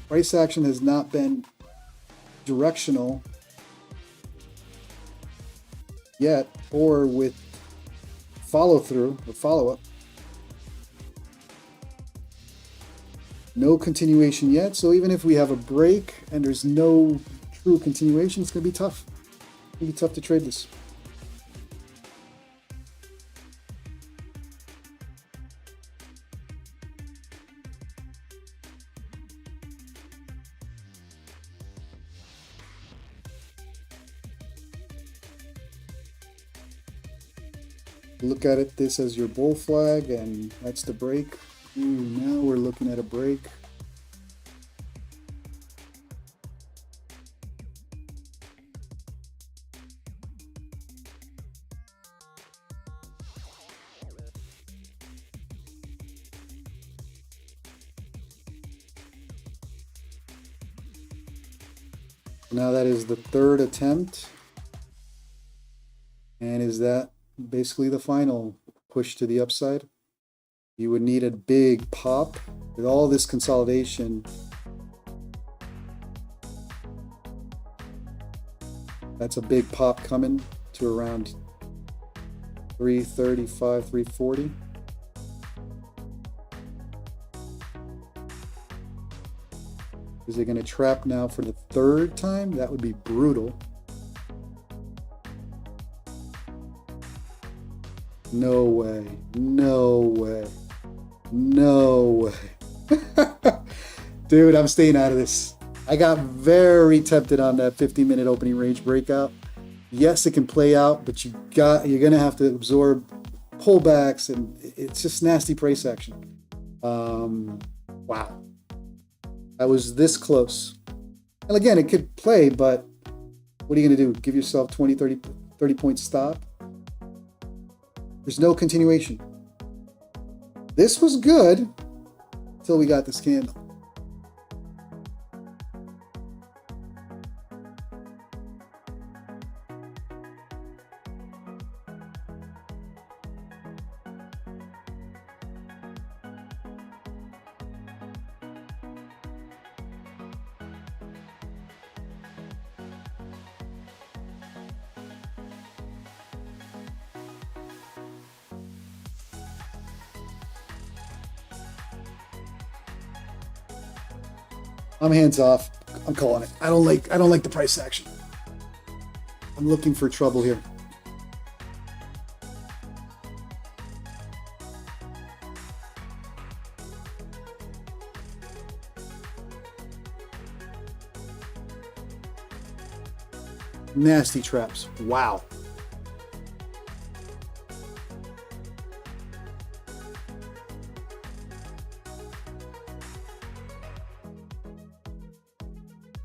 price action has not been directional yet, or with follow through or follow up. No continuation yet. So even if we have a break and there's no true continuation, it's gonna be tough. It's gonna be tough to trade this. Look at it, this as your bull flag, and that's the break. Ooh, now we're looking at a break. Now that is the 3rd attempt. And is that basically the final push to the upside. You would need a big pop with all this consolidation. That's a big pop coming to around 335, 340. Is it going to trap now for the third time? That would be brutal. No way. No way. No way. Dude, I'm staying out of this. I got very tempted on that 50-minute opening range breakout. Yes, it can play out, but you're going to have to absorb pullbacks, and it's just nasty price action. Wow. I was this close. And again, it could play, but what are you going to do? Give yourself 20, 30 point stop? There's no continuation. This was good until we got this candle. I'm hands off. I'm calling it. I don't like the price action. I'm looking for trouble here. Nasty traps. Wow.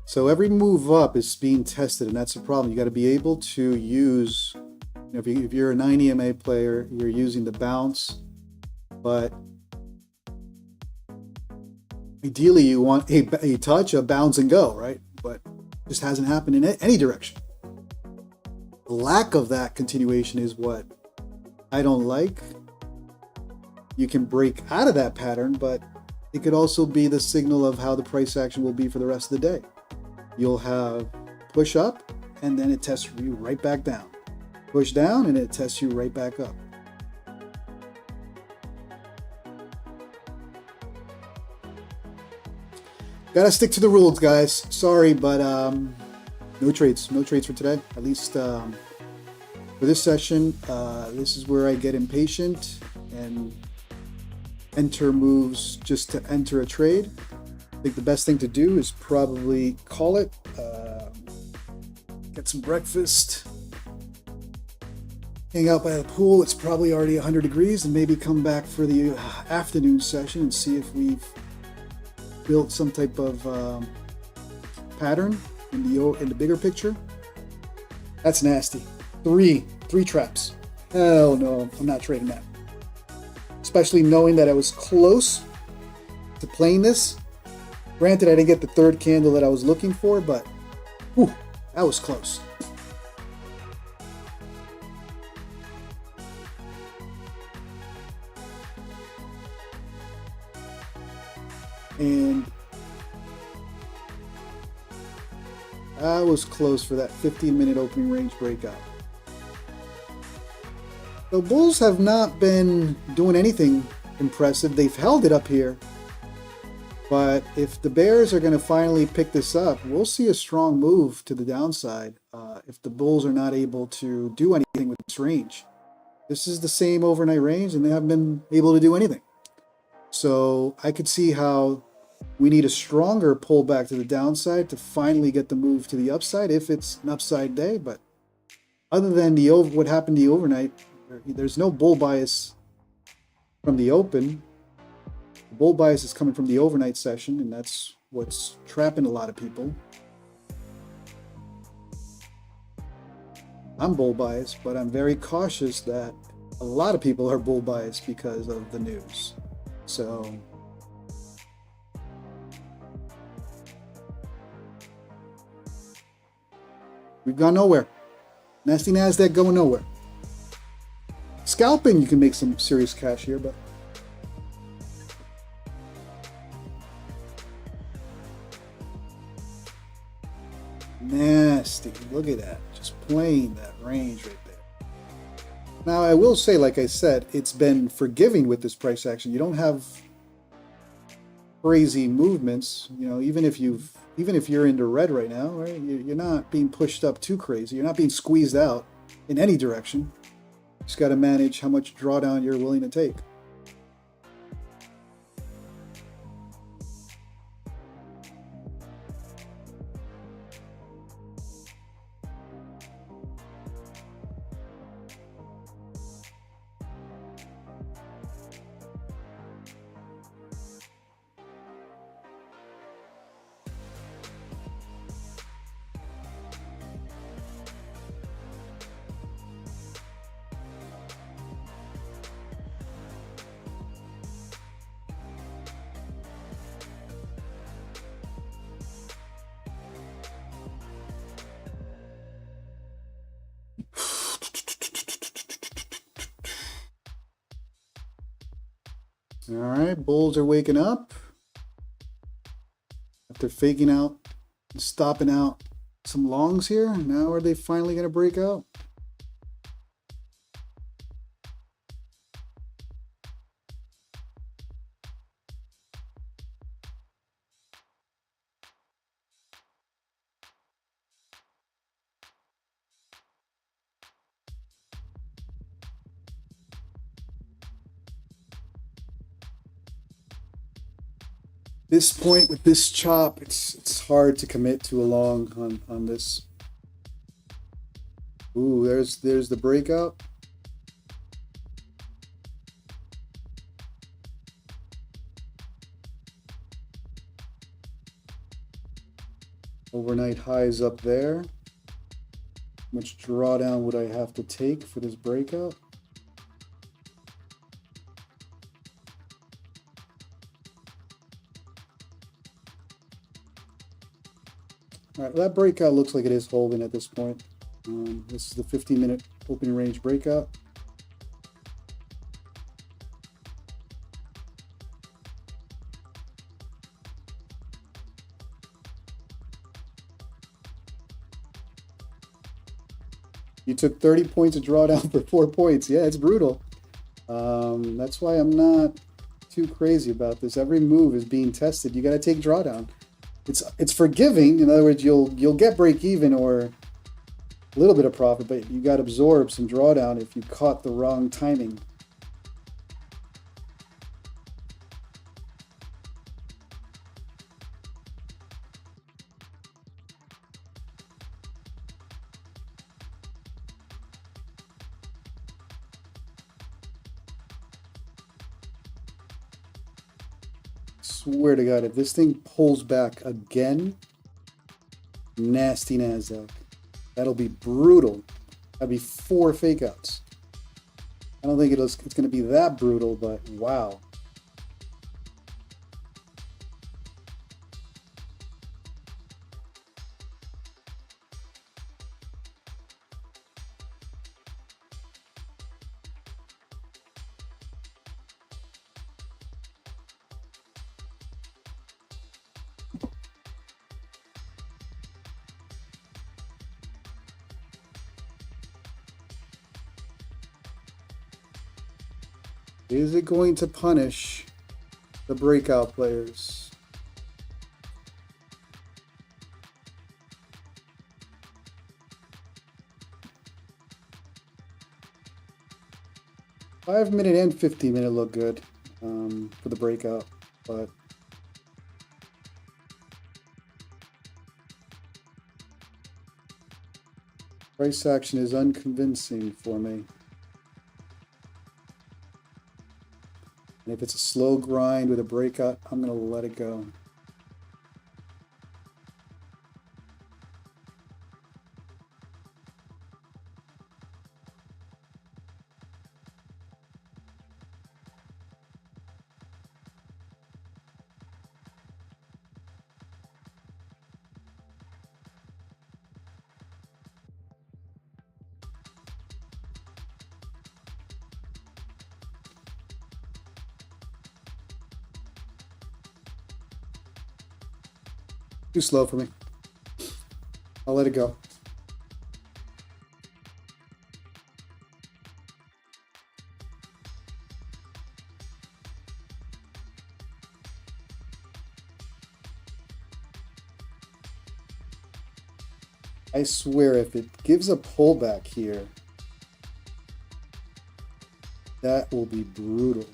So every move up is being tested, and that's the problem. You got to be able to use, if you're a 9 EMA player, you're using the bounce, but ideally you want a touch, a bounce and go, right? But it just hasn't happened in any direction. The lack of that continuation is what I don't like. You can break out of that pattern, but it could also be the signal of how the price action will be for the rest of the day. You'll have push up, and then it tests you right back down. Push down, and it tests you right back up. Gotta stick to the rules, guys. Sorry, but no trades for today. At least for this session. This is where I get impatient and enter moves just to enter a trade. I think the best thing to do is probably call it, get some breakfast, hang out by the pool. It's probably already 100 degrees, and maybe come back for the afternoon session and see if we've built some type of pattern in the bigger picture. That's nasty. Three traps. Hell no, I'm not trading that. Especially knowing that I was close to playing this. Granted, I didn't get the third candle that I was looking for, but whew, that was close. And I was close for that 15-minute opening range breakout. The bulls have not been doing anything impressive. They've held it up here. But if the bears are going to finally pick this up, we'll see a strong move to the downside if the bulls are not able to do anything with this range. This is the same overnight range, and they haven't been able to do anything. So I could see how we need a stronger pullback to the downside to finally get the move to the upside if it's an upside day. But other than what happened to the overnight, there's no bull bias from the open. The bull bias is coming from the overnight session, and that's what's trapping a lot of people. I'm bull biased, but I'm very cautious that a lot of people are bull biased because of the news. So we've gone nowhere. Nasty NASDAQ going nowhere. Scalping, you can make some serious cash here, but nasty. Look at that. Just playing that range right there. Now, I will say, like I said, it's been forgiving with this price action. You don't have crazy movements. You know, even if you're into red right now, right? You're not being pushed up too crazy. You're not being squeezed out in any direction. Just got to manage how much drawdown you're willing to take. All right, bulls are waking up after faking out and stopping out some longs here. Now are they finally going to break out? This point with this chop, it's hard to commit to a long on this. Ooh, there's the breakout. Overnight highs up there. How much drawdown would I have to take for this breakout? All right, that breakout looks like it is holding at this point. This is the 15-minute opening range breakout. You took 30 points of drawdown for 4 points. Yeah, it's brutal. That's why I'm not too crazy about this. Every move is being tested. You got to take drawdown. It's forgiving. In other words, you'll get break even or a little bit of profit, but you got to absorb some drawdown if you caught the wrong timing. Swear to God, if this thing pulls back again, nasty NASDAQ. That'll be brutal. That'd be 4 fakeouts. I don't think it's going to be that brutal, but wow. Is it going to punish the breakout players? Five-minute and 15-minute look good for the breakout, but price action is unconvincing for me. And if it's a slow grind with a breakout, I'm going to let it go. Too slow for me. I'll let it go. I swear, if it gives a pullback here, that will be brutal.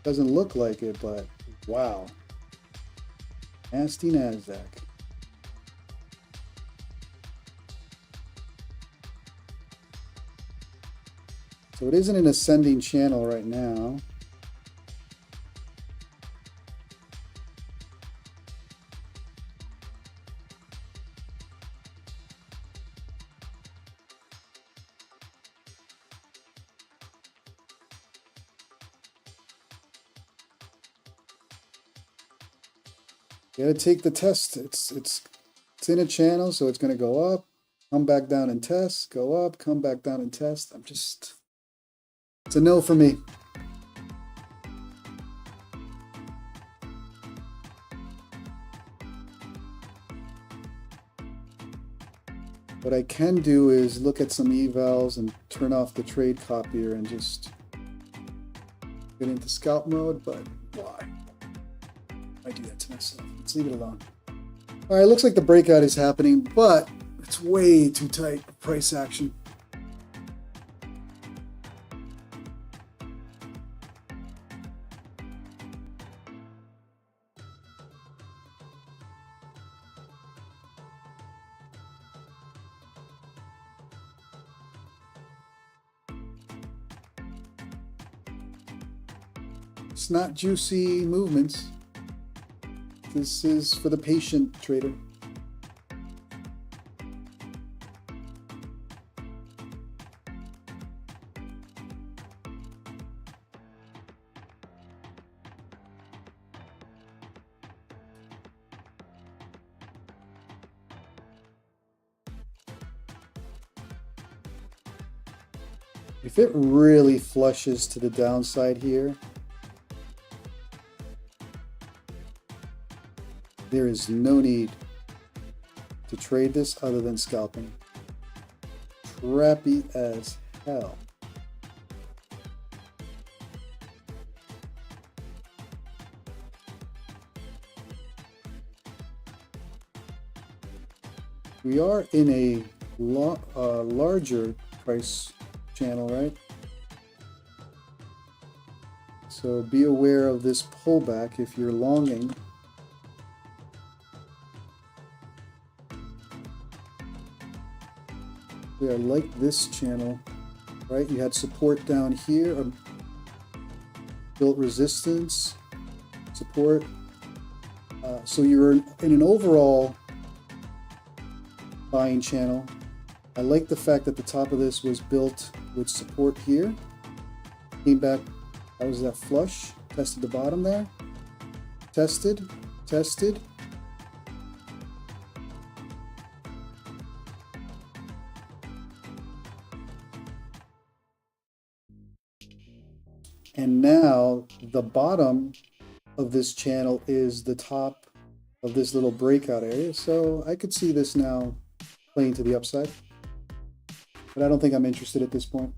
Doesn't look like it, but wow. Nasty NASDAQ. So it isn't an ascending channel right now. You gotta take the test. It's in a channel, so it's gonna go up, come back down and test, go up, come back down and test. It's a no for me. What I can do is look at some evals and turn off the trade copier and just get into scalp mode, but why? I do that to myself. Let's leave it alone. All right, looks like the breakout is happening, but it's way too tight for price action. It's not juicy movements. This is for the patient trader. If it really flushes to the downside here, there is no need to trade this other than scalping. Trappy as hell. We are in a larger price channel, right? So be aware of this pullback if you're longing. We are like this channel, right? You had support down here, built resistance, support. So you're in an overall buying channel. I like the fact that the top of this was built with support here. Came back, that was that flush, tested the bottom there, tested, tested. And now the bottom of this channel is the top of this little breakout area. So I could see this now playing to the upside, but I don't think I'm interested at this point.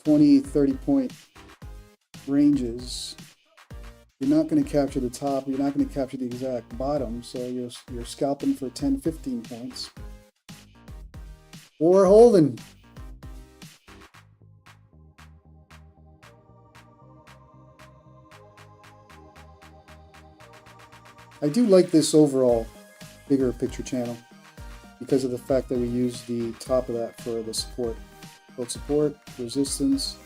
$20-30 point ranges. You're not going to capture the top. You're not going to capture the exact bottom. So you're scalping for 10-15 points. Or holding. I do like this overall bigger picture channel because of the fact that we use the top of that for the support. Both support, resistance.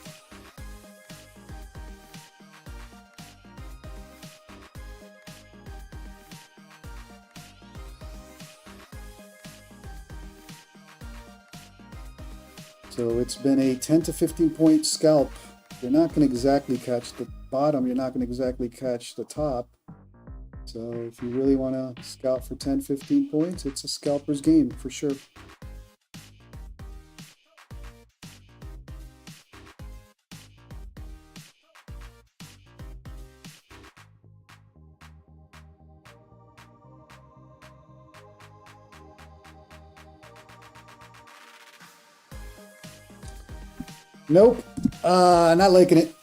So it's been a 10 to 15 point scalp. You're not going to exactly catch the bottom. You're not going to exactly catch the top. So if you really want to scalp for 10, 15 points, it's a scalper's game for sure. Nope. Not liking it.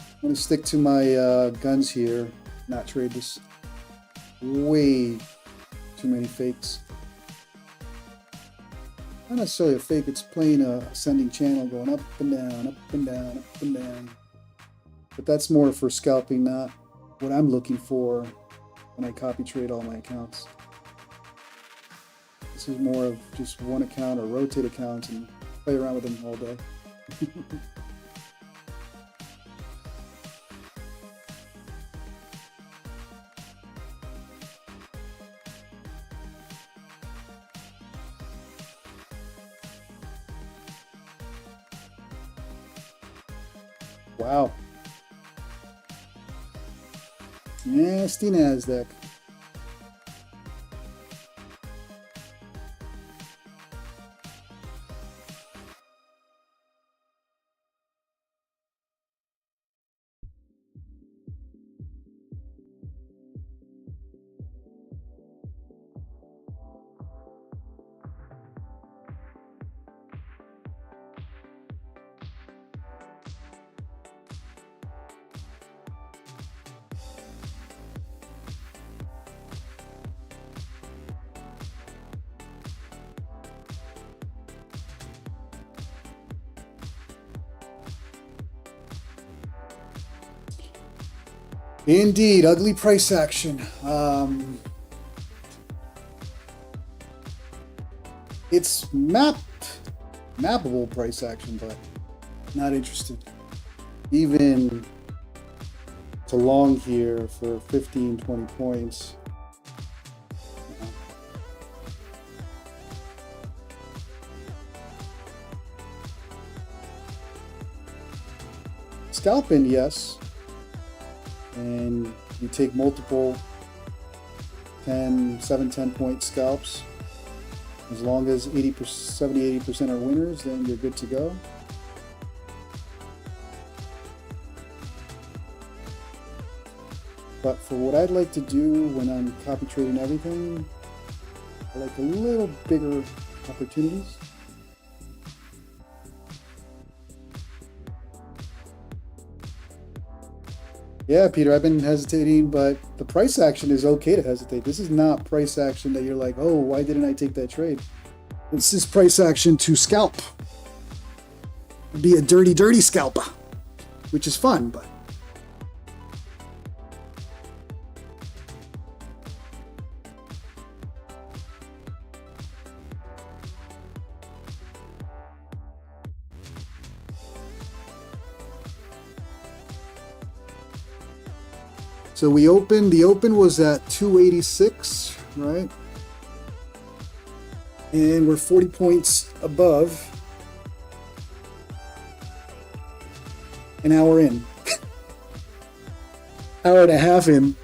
I'm gonna stick to my guns here, not trade this. Way too many fakes. Not necessarily a fake, it's plain ascending channel going up and down, up and down, up and down. But that's more for scalping, not what I'm looking for when I copy trade all my accounts. This is more of just one account or rotate accounts and play around with them all day. Wow. Nasty NASDAQ. Indeed, ugly price action. It's mappable price action, but not interested. Even to long here for 15, 20 points. Scalping, yes. And you take multiple 7, 10 point scalps. As long as 70, 80% are winners, then you're good to go. But for what I'd like to do when I'm copy trading everything, I like a little bigger opportunities. Yeah, Peter, I've been hesitating, but the price action is okay to hesitate. This is not price action that you're like, oh, why didn't I take that trade? This is price action to scalp. Be a dirty, dirty scalper, which is fun, but. So we opened, the open was at 286, right? And we're 40 points above. An hour in. Hour and a half in.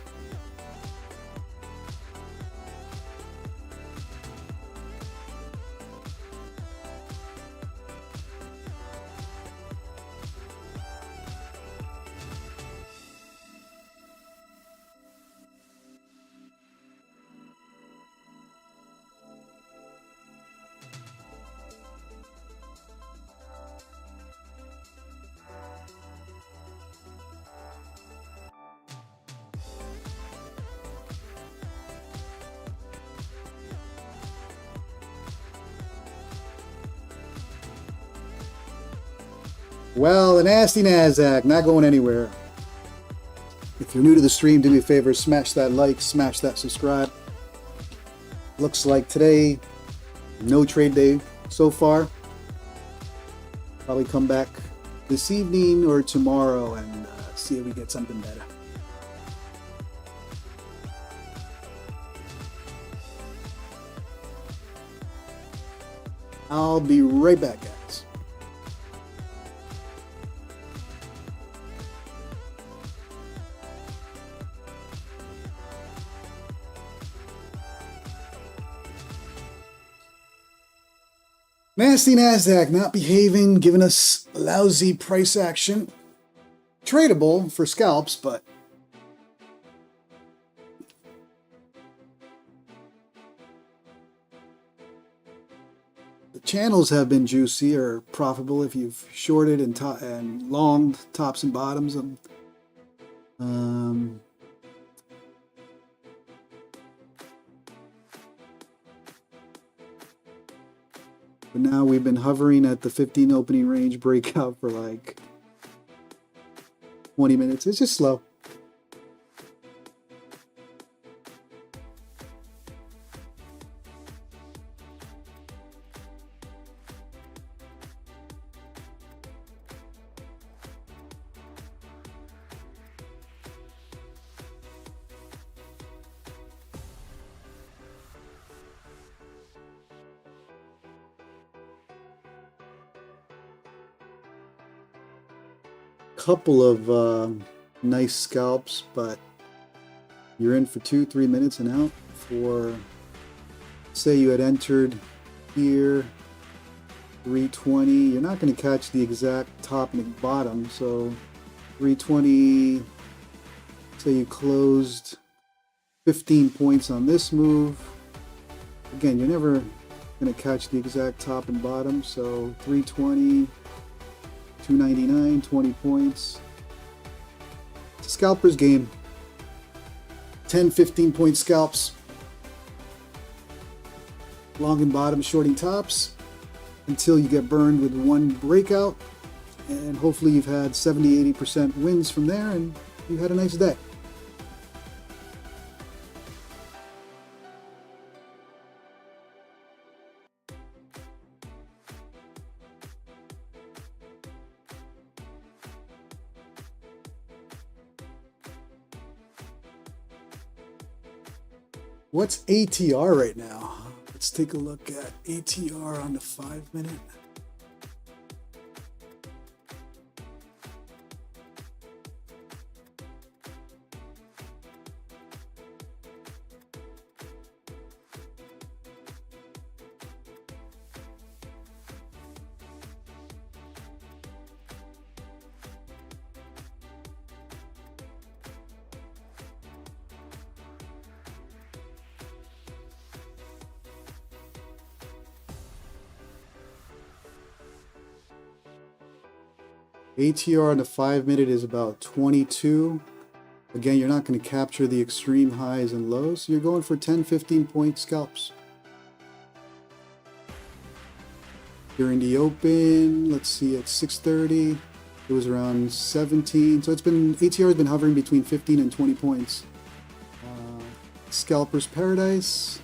Well, the nasty NASDAQ, not going anywhere. If you're new to the stream, do me a favor, smash that like, smash that subscribe. Looks like today, no trade day so far. Probably come back this evening or tomorrow and see if we get something better. I'll be right back, guys. Nasty NASDAQ not behaving, giving us lousy price action. Tradable for scalps, but The channels have been juicy or profitable if you've shorted and longed tops and bottoms. But now we've been hovering at the 15 opening range breakout for like 20 minutes. It's just slow. Couple of nice scalps, but you're in for 2-3 minutes and out. For, say you had entered here 320, you're not going to catch the exact top and bottom. So 320, say you closed 15 points on this move. Again, you're never going to catch the exact top and bottom. So 320, 299, 20 points. It's a scalper's game. 10, 15 point scalps. Long and bottom, shorting tops until you get burned with one breakout. And hopefully you've had 70, 80% wins from there and you had a nice day. What's ATR right now? Let's take a look at ATR on the 5-minute. ATR on the 5-minute is about 22. Again, you're not going to capture the extreme highs and lows. You're going for 10, 15 point scalps. During the open, let's see, at 6:30, it was around 17. So ATR has been hovering between 15 and 20 points. Scalper's Paradise.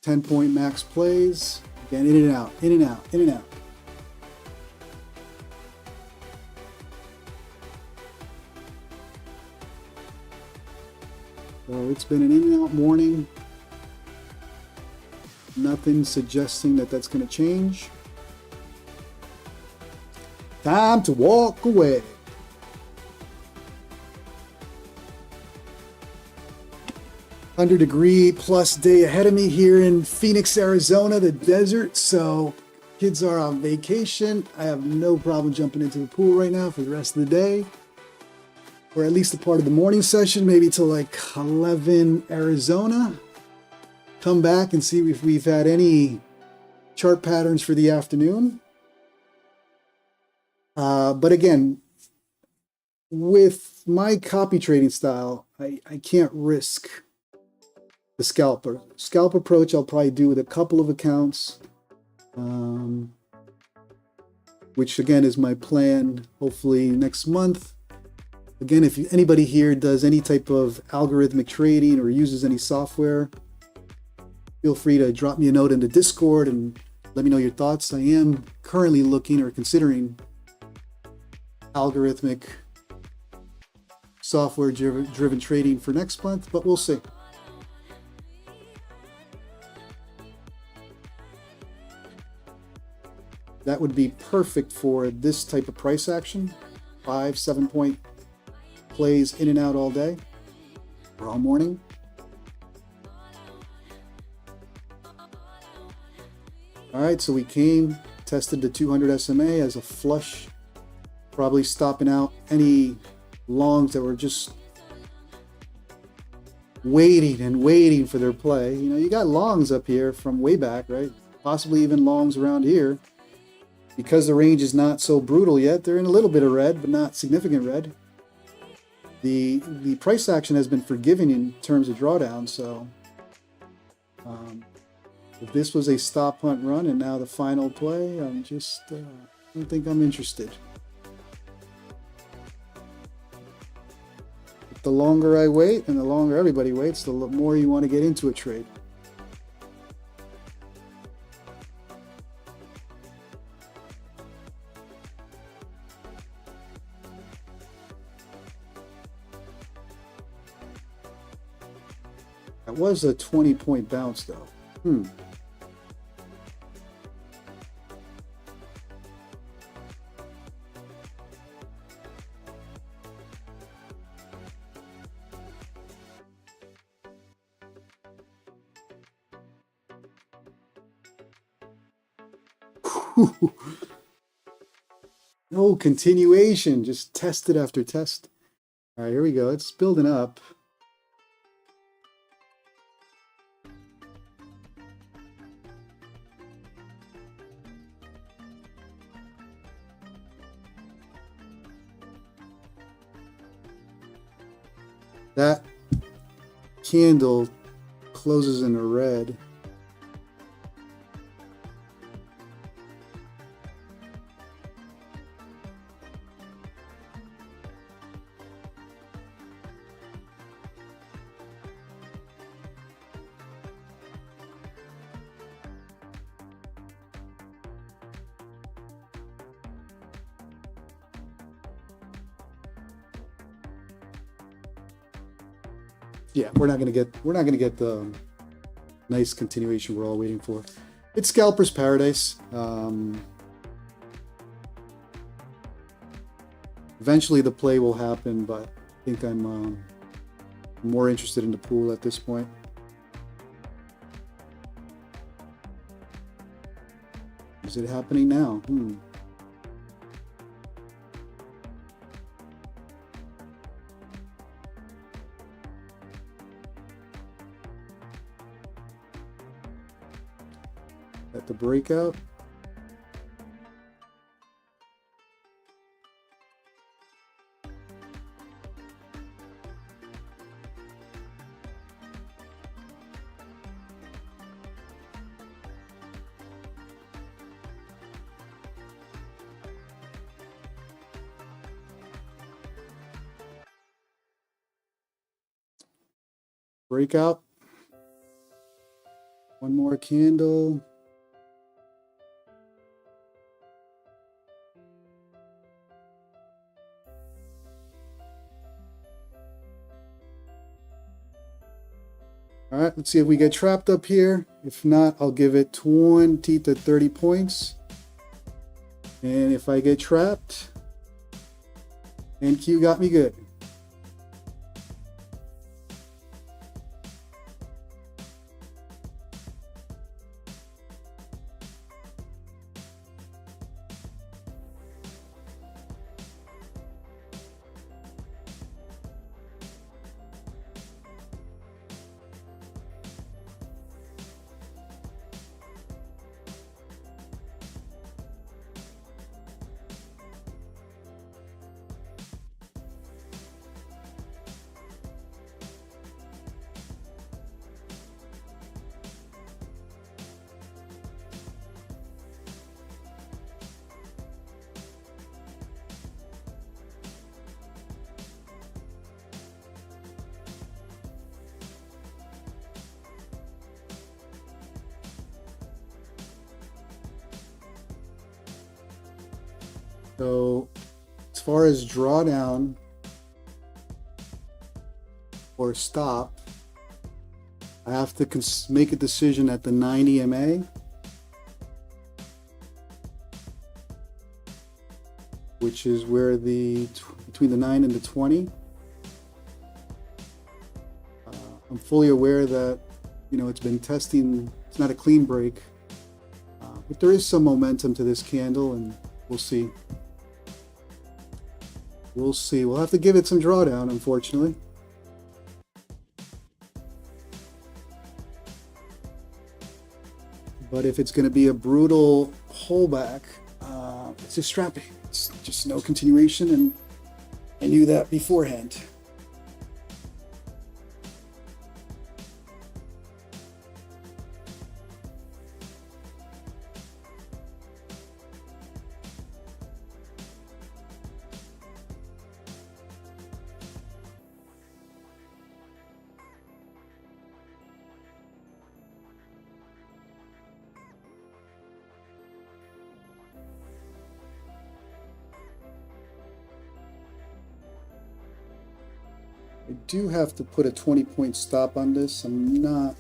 10 point max plays. Again, in and out, in and out, in and out. So it's been an in and out morning. Nothing suggesting that that's going to change. Time to walk away. +100-degree day ahead of me here in Phoenix, Arizona, the desert. So kids are on vacation. I have no problem jumping into the pool right now for the rest of the day. Or at least a part of the morning session, maybe till like 11 Arizona. Come back and see if we've had any chart patterns for the afternoon. But again, with my copy trading style, I can't risk the scalper. Scalp approach I'll probably do with a couple of accounts, which again is my plan, hopefully next month. Again, if anybody here does any type of algorithmic trading or uses any software, feel free to drop me a note in the Discord and let me know your thoughts. I am currently looking or considering algorithmic software driven trading for next month, but we'll see. That would be perfect for this type of price action. 5-7 point plays in and out all day or all morning. All right, so we came, tested the 200 SMA as a flush, probably stopping out any longs that were just waiting and waiting for their play. You know, you got longs up here from way back, right? possibly even longs around here. Because the range is not so brutal yet, they're in a little bit of red, but not significant red. The price action has been forgiving in terms of drawdown, so if this was a stop hunt run and now the final play, I'm just I don't think I'm interested. But the longer I wait and the longer everybody waits, the more you want to get into a trade. That was a 20-point bounce though. No continuation, just test it after test. All right, here we go. It's building up. That candle closes in a red. Yeah, we're not gonna get the nice continuation we're all waiting for. It's scalper's paradise. Eventually the play will happen, but I think I'm more interested in the pool at this point. Is it happening now? At the breakout. Breakout. One more candle. All right, let's see if we get trapped up here. If not, I'll give it 20 to 30 points. And if I get trapped, NQ got me good. So as far as drawdown or stop, I have to make a decision at the 9 EMA, which is where between the 9 and the 20. I'm fully aware that, you know, it's been testing, it's not a clean break, but there is some momentum to this candle, and we'll see. We'll see. We'll have to give it some drawdown, unfortunately. But if it's going to be a brutal pullback, it's just strapping. It's just no continuation, and I knew that beforehand. I do have to put a 20-point stop on this. I'm not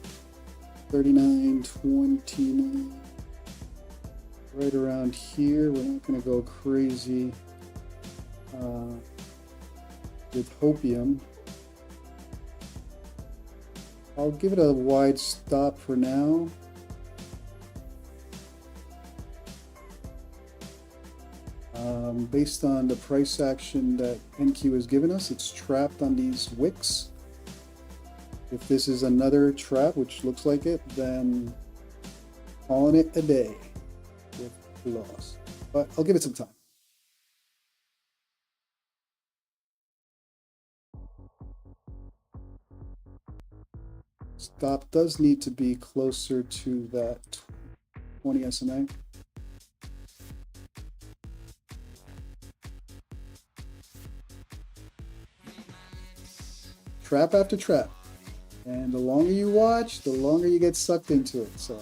39.29. Right around here. We're not going to go crazy with hopium. I'll give it a wide stop for now. Based on the price action that NQ has given us, it's trapped on these wicks. If this is another trap, which looks like it, then calling it a day with loss. But I'll give it some time. Stop does need to be closer to that 20 SMA. Trap after trap, and the longer you watch, the longer you get sucked into it. So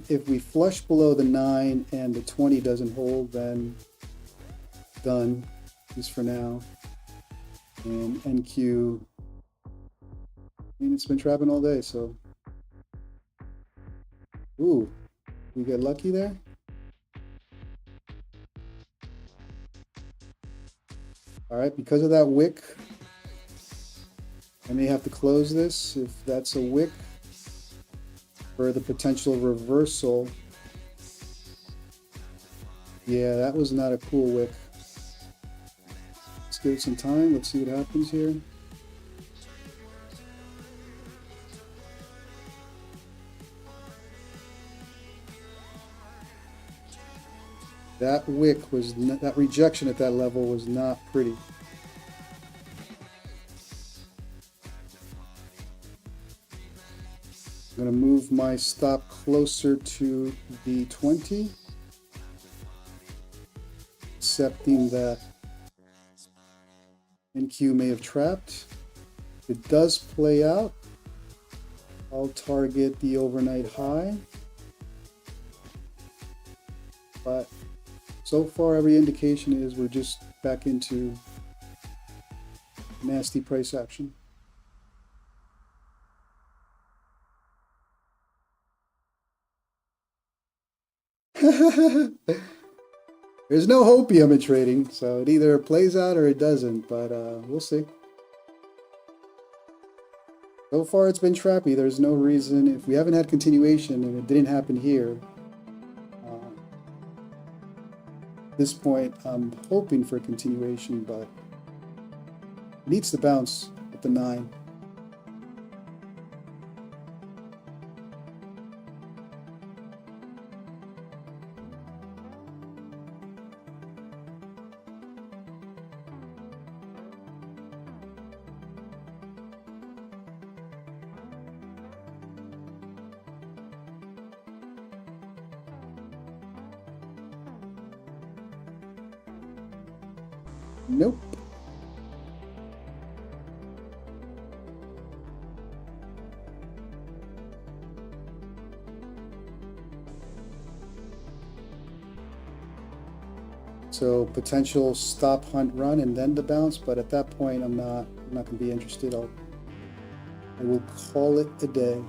if we flush below the 9 and the 20 doesn't hold, then done, at least for now. And NQ, I mean, it's been trapping all day, so. Ooh, we get lucky there. All right, because of that wick, I may have to close this if that's a wick. For the potential reversal. Yeah, that was not a cool wick. Let's give it some time. Let's see what happens here. That wick was not, that rejection at that level was not pretty. I'm going to move my stop closer to the 20, accepting that NQ may have trapped. If it does play out, I'll target the overnight high. But so far, every indication is we're just back into nasty price action. There's no hopium in trading, so it either plays out or it doesn't, but we'll see. So far it's been trappy. There's no reason, if we haven't had continuation and it didn't happen here, at this point I'm hoping for continuation, but it needs to bounce at the 9. Nope. So potential stop, hunt, run, and then the bounce. But at that point, I'm not going to be interested. I will call it a day.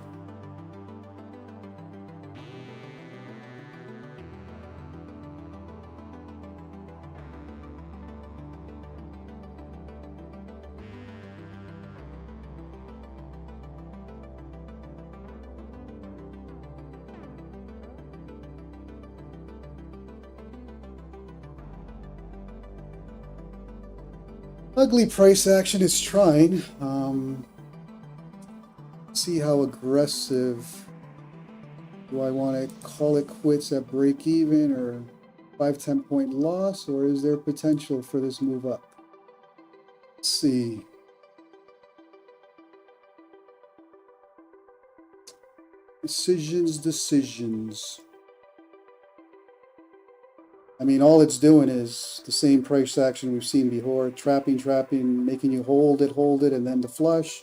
Ugly price action is trying. See how aggressive. Do I want to call it quits at break even or 5-10 point loss, or is there potential for this move up? Let's see. Decisions. I mean, all it's doing is the same price action we've seen before. Trapping, making you hold it, and then the flush.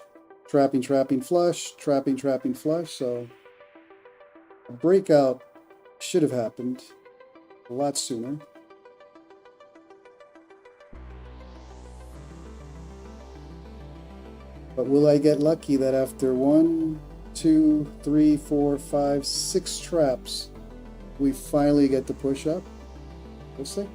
Trapping, flush. Trapping, flush. So a breakout should have happened a lot sooner. But will I get lucky that after 1, 2, 3, 4, 5, 6 traps, we finally get the push up? We'll see.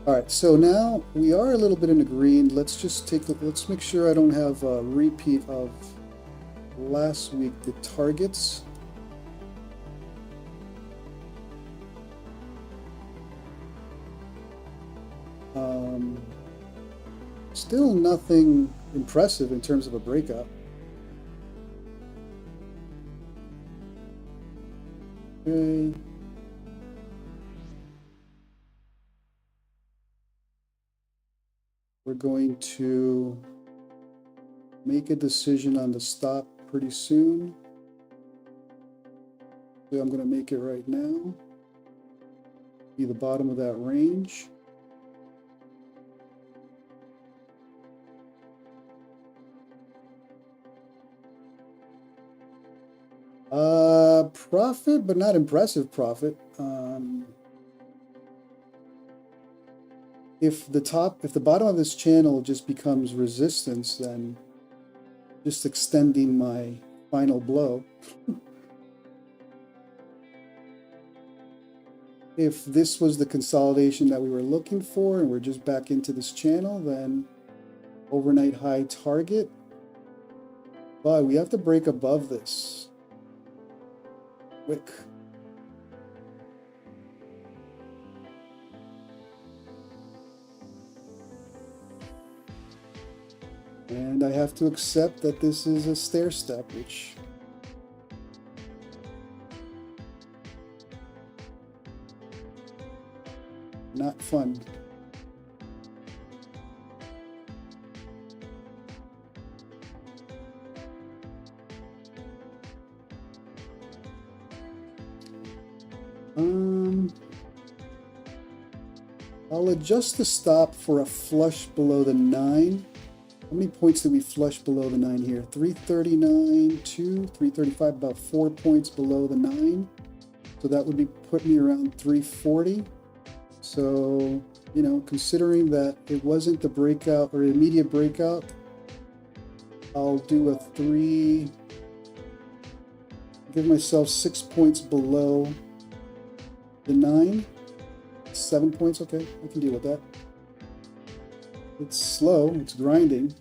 All right, so now we are a little bit in the green. Let's just let's make sure I don't have a repeat of last week, the targets. Still nothing impressive in terms of a breakout. Okay. We're going to make a decision on the stop pretty soon. So I'm going to make it right now. Be the bottom of that range. Profit, but not impressive profit. If the bottom of this channel just becomes resistance, then just extending my final blow. If this was the consolidation that we were looking for and we're just back into this channel, then overnight high target. But we have to break above this. Quick. And I have to accept that this is a stair step, which not fun. I'll adjust the stop for a flush below the 9. How many points did we flush below the 9 here? 339, 2, 335, about 4 points below the 9. So that would be putting me around 340. So, you know, considering that it wasn't the breakout or immediate breakout, I'll do a 3, give myself 6 points below the 9. 7 points, okay, I can deal with that. It's slow, it's grinding.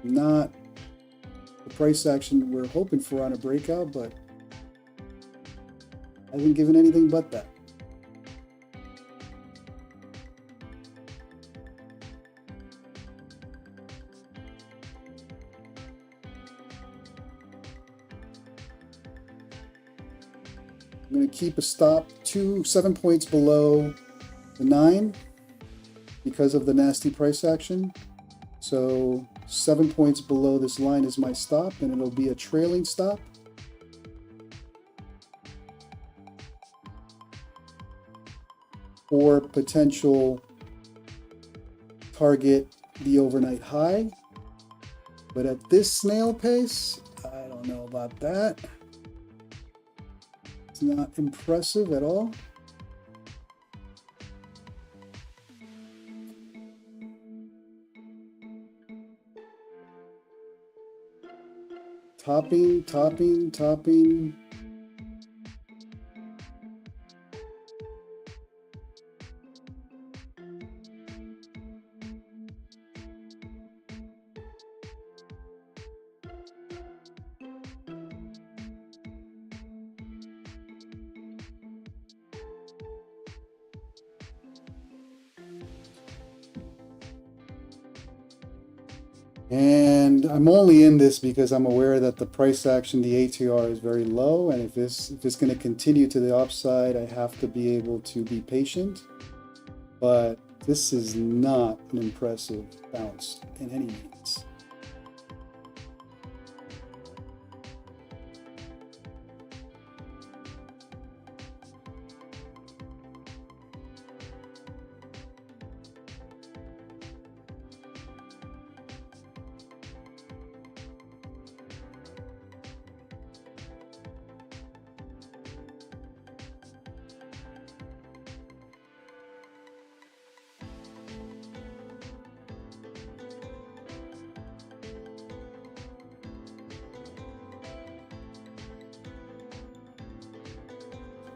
Not the price action we're hoping for on a breakout, but I haven't given anything but that. I'm going to keep a stop 7 points below the 9 because of the nasty price action. So 7 points below this line is my stop, and it'll be a trailing stop. Or potential target the overnight high. But at this snail pace, I don't know about that. It's not impressive at all. Topping. And I'm only in this because I'm aware that the price action, the ATR, is very low, and if it's going to continue to the upside, I have to be able to be patient. But this is not an impressive bounce in any means.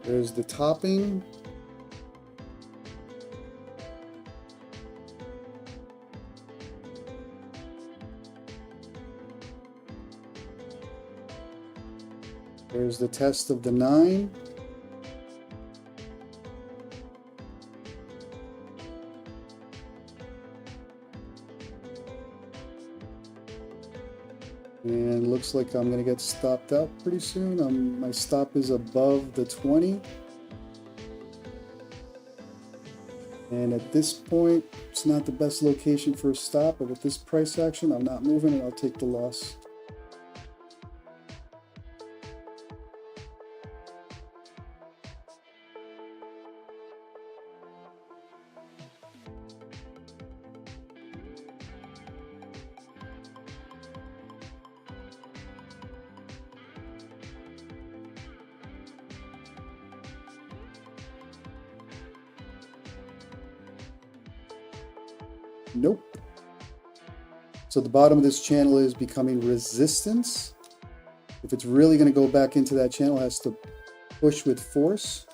There's the topping. There's the test of the 9. And looks like I'm going to get stopped out pretty soon. My stop is above the 20. And at this point, it's not the best location for a stop, but with this price action, I'm not moving and I'll take the loss. Nope. So the bottom of this channel is becoming resistance. If it's really going to go back into that channel, it has to push with force.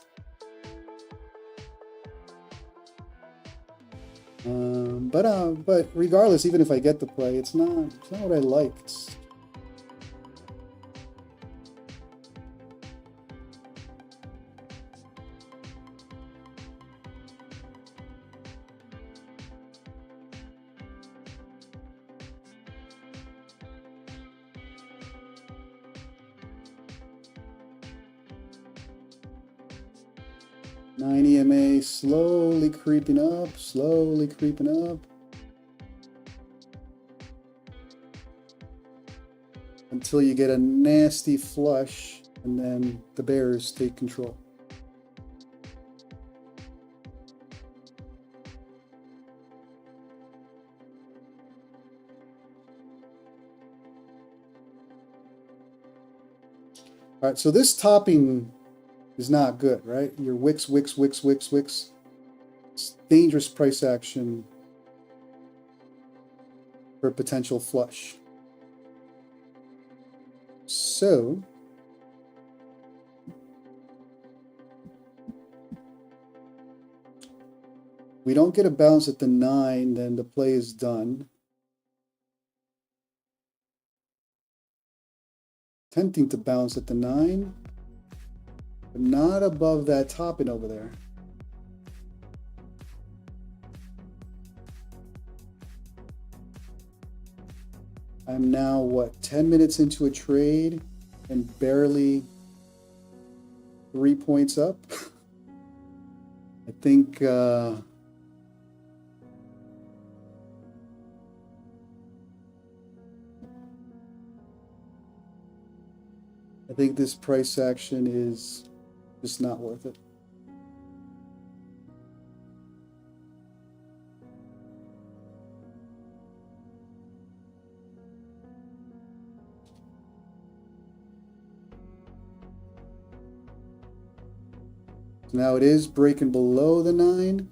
But regardless, even if I get the play, it's not what I like. Nine EMA slowly creeping up, until you get a nasty flush, and then the bears take control. All right, so this topping is not good, right? Your wicks. It's dangerous price action for potential flush. So we don't get a bounce at the 9, then the play is done. Tempting to bounce at the 9. But not above that topping over there. I'm now, what, 10 minutes into a trade and barely 3 points up? I think this price action is just not worth it. Now it is breaking below the 9.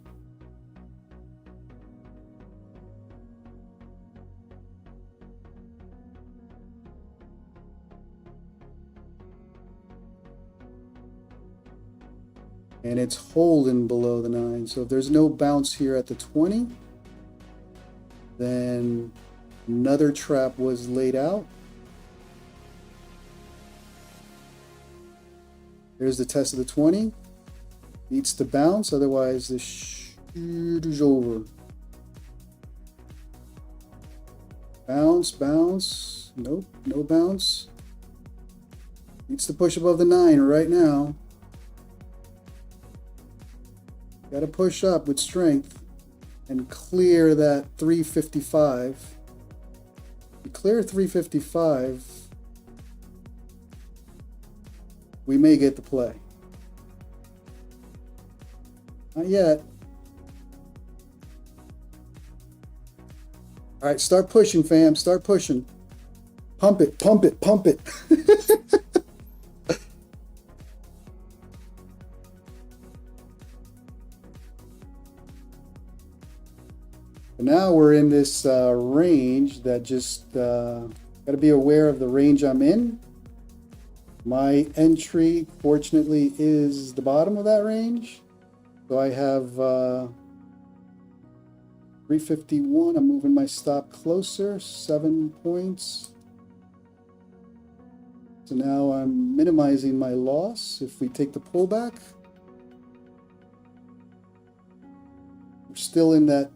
And it's holding below the 9. So if there's no bounce here at the 20, then another trap was laid out. There's the test of the 20. Needs to bounce, otherwise this shoot is over. Bounce, bounce. Nope, no bounce. Needs to push above the 9 right now. Got to push up with strength and clear that 355. We clear 355, we may get the play. Not yet. All right, start pushing, fam. Start pushing. Pump it, pump it, pump it. Now we're in this range that just got to be aware of the range I'm in. My entry, fortunately, is the bottom of that range. So I have 351. I'm moving my stop closer, 7 points. So now I'm minimizing my loss. If we take the pullback, we're still in that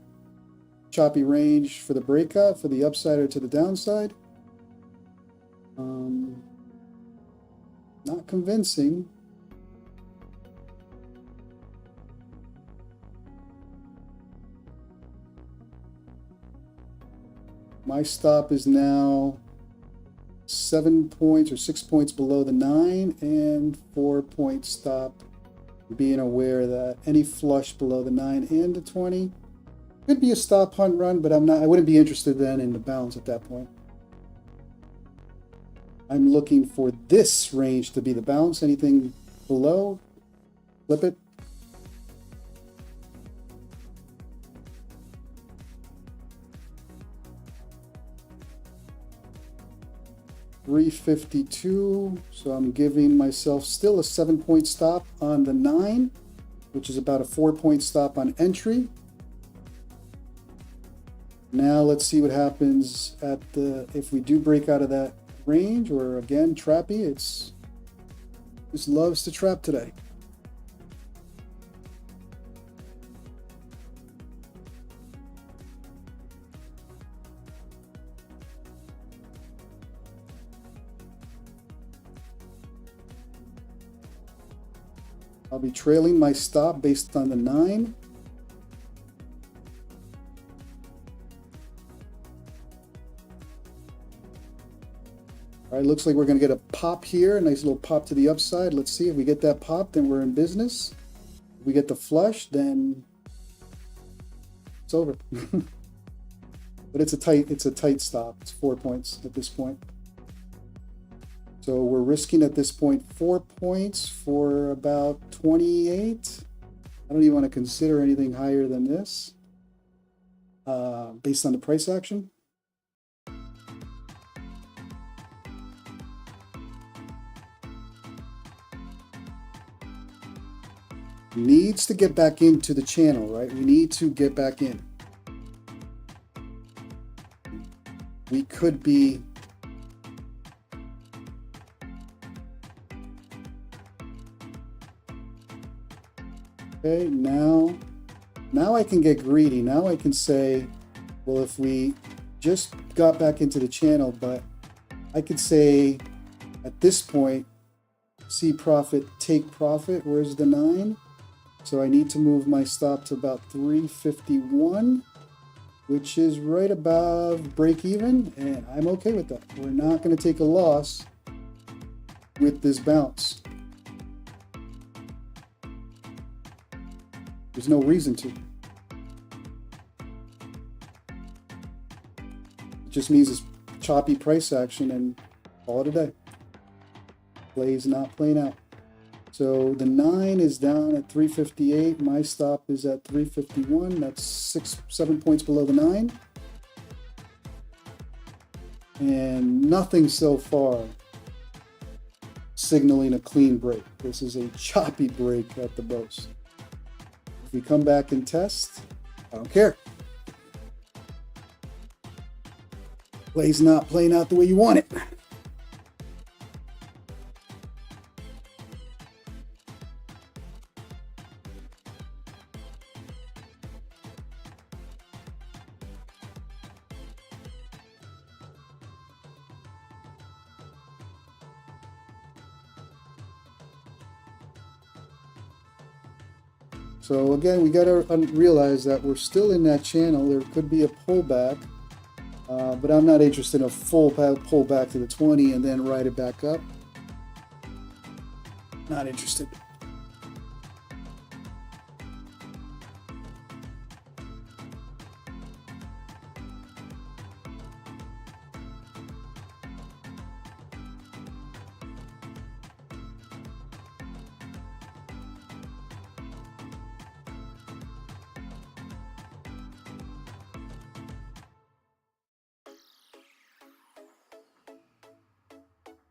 choppy range for the breakout, for the upside or to the downside. Not convincing. My stop is now 7 points or 6 points below the 9 and 4 point stop. Being aware that any flush below the 9 and the 20 could be a stop hunt run, but I wouldn't be interested then in the bounce at that point. I'm looking for this range to be the bounce. Anything below, flip it. $352, so I'm giving myself still a 7 point stop on the 9, which is about a 4 point stop on entry. Now let's see what happens at if we do break out of that range, or again trappy. It's just loves to trap today. I'll be trailing my stop based on the 9. All right, looks like we're going to get a pop here, a nice little pop to the upside. Let's see if we get that pop, then we're in business. If we get the flush, then it's over. But it's a tight stop. It's 4 points at this point. So we're risking at this point 4 points for about 28. I don't even want to consider anything higher than this based on the price action. Needs to get back into the channel, right? We need to get back in. We could be okay. Now I can get greedy. Now I can say, well, if we just got back into the channel, but I could say at this point, see profit, take profit. Where's the 9? So I need to move my stop to about 351, which is right above break even, and I'm okay with that. We're not going to take a loss with this bounce. There's no reason to. It just means it's choppy price action and call it a day. Play's not playing out. So the 9 is down at 358. My stop is at 351. That's 7 points below the 9. And nothing so far signaling a clean break. This is a choppy break at the most. If we come back and test, I don't care. Play's not playing out the way you want it. So again, we got to realize that we're still in that channel. There could be a pullback, but I'm not interested in a full pullback to the 20 and then ride it back up. Not interested.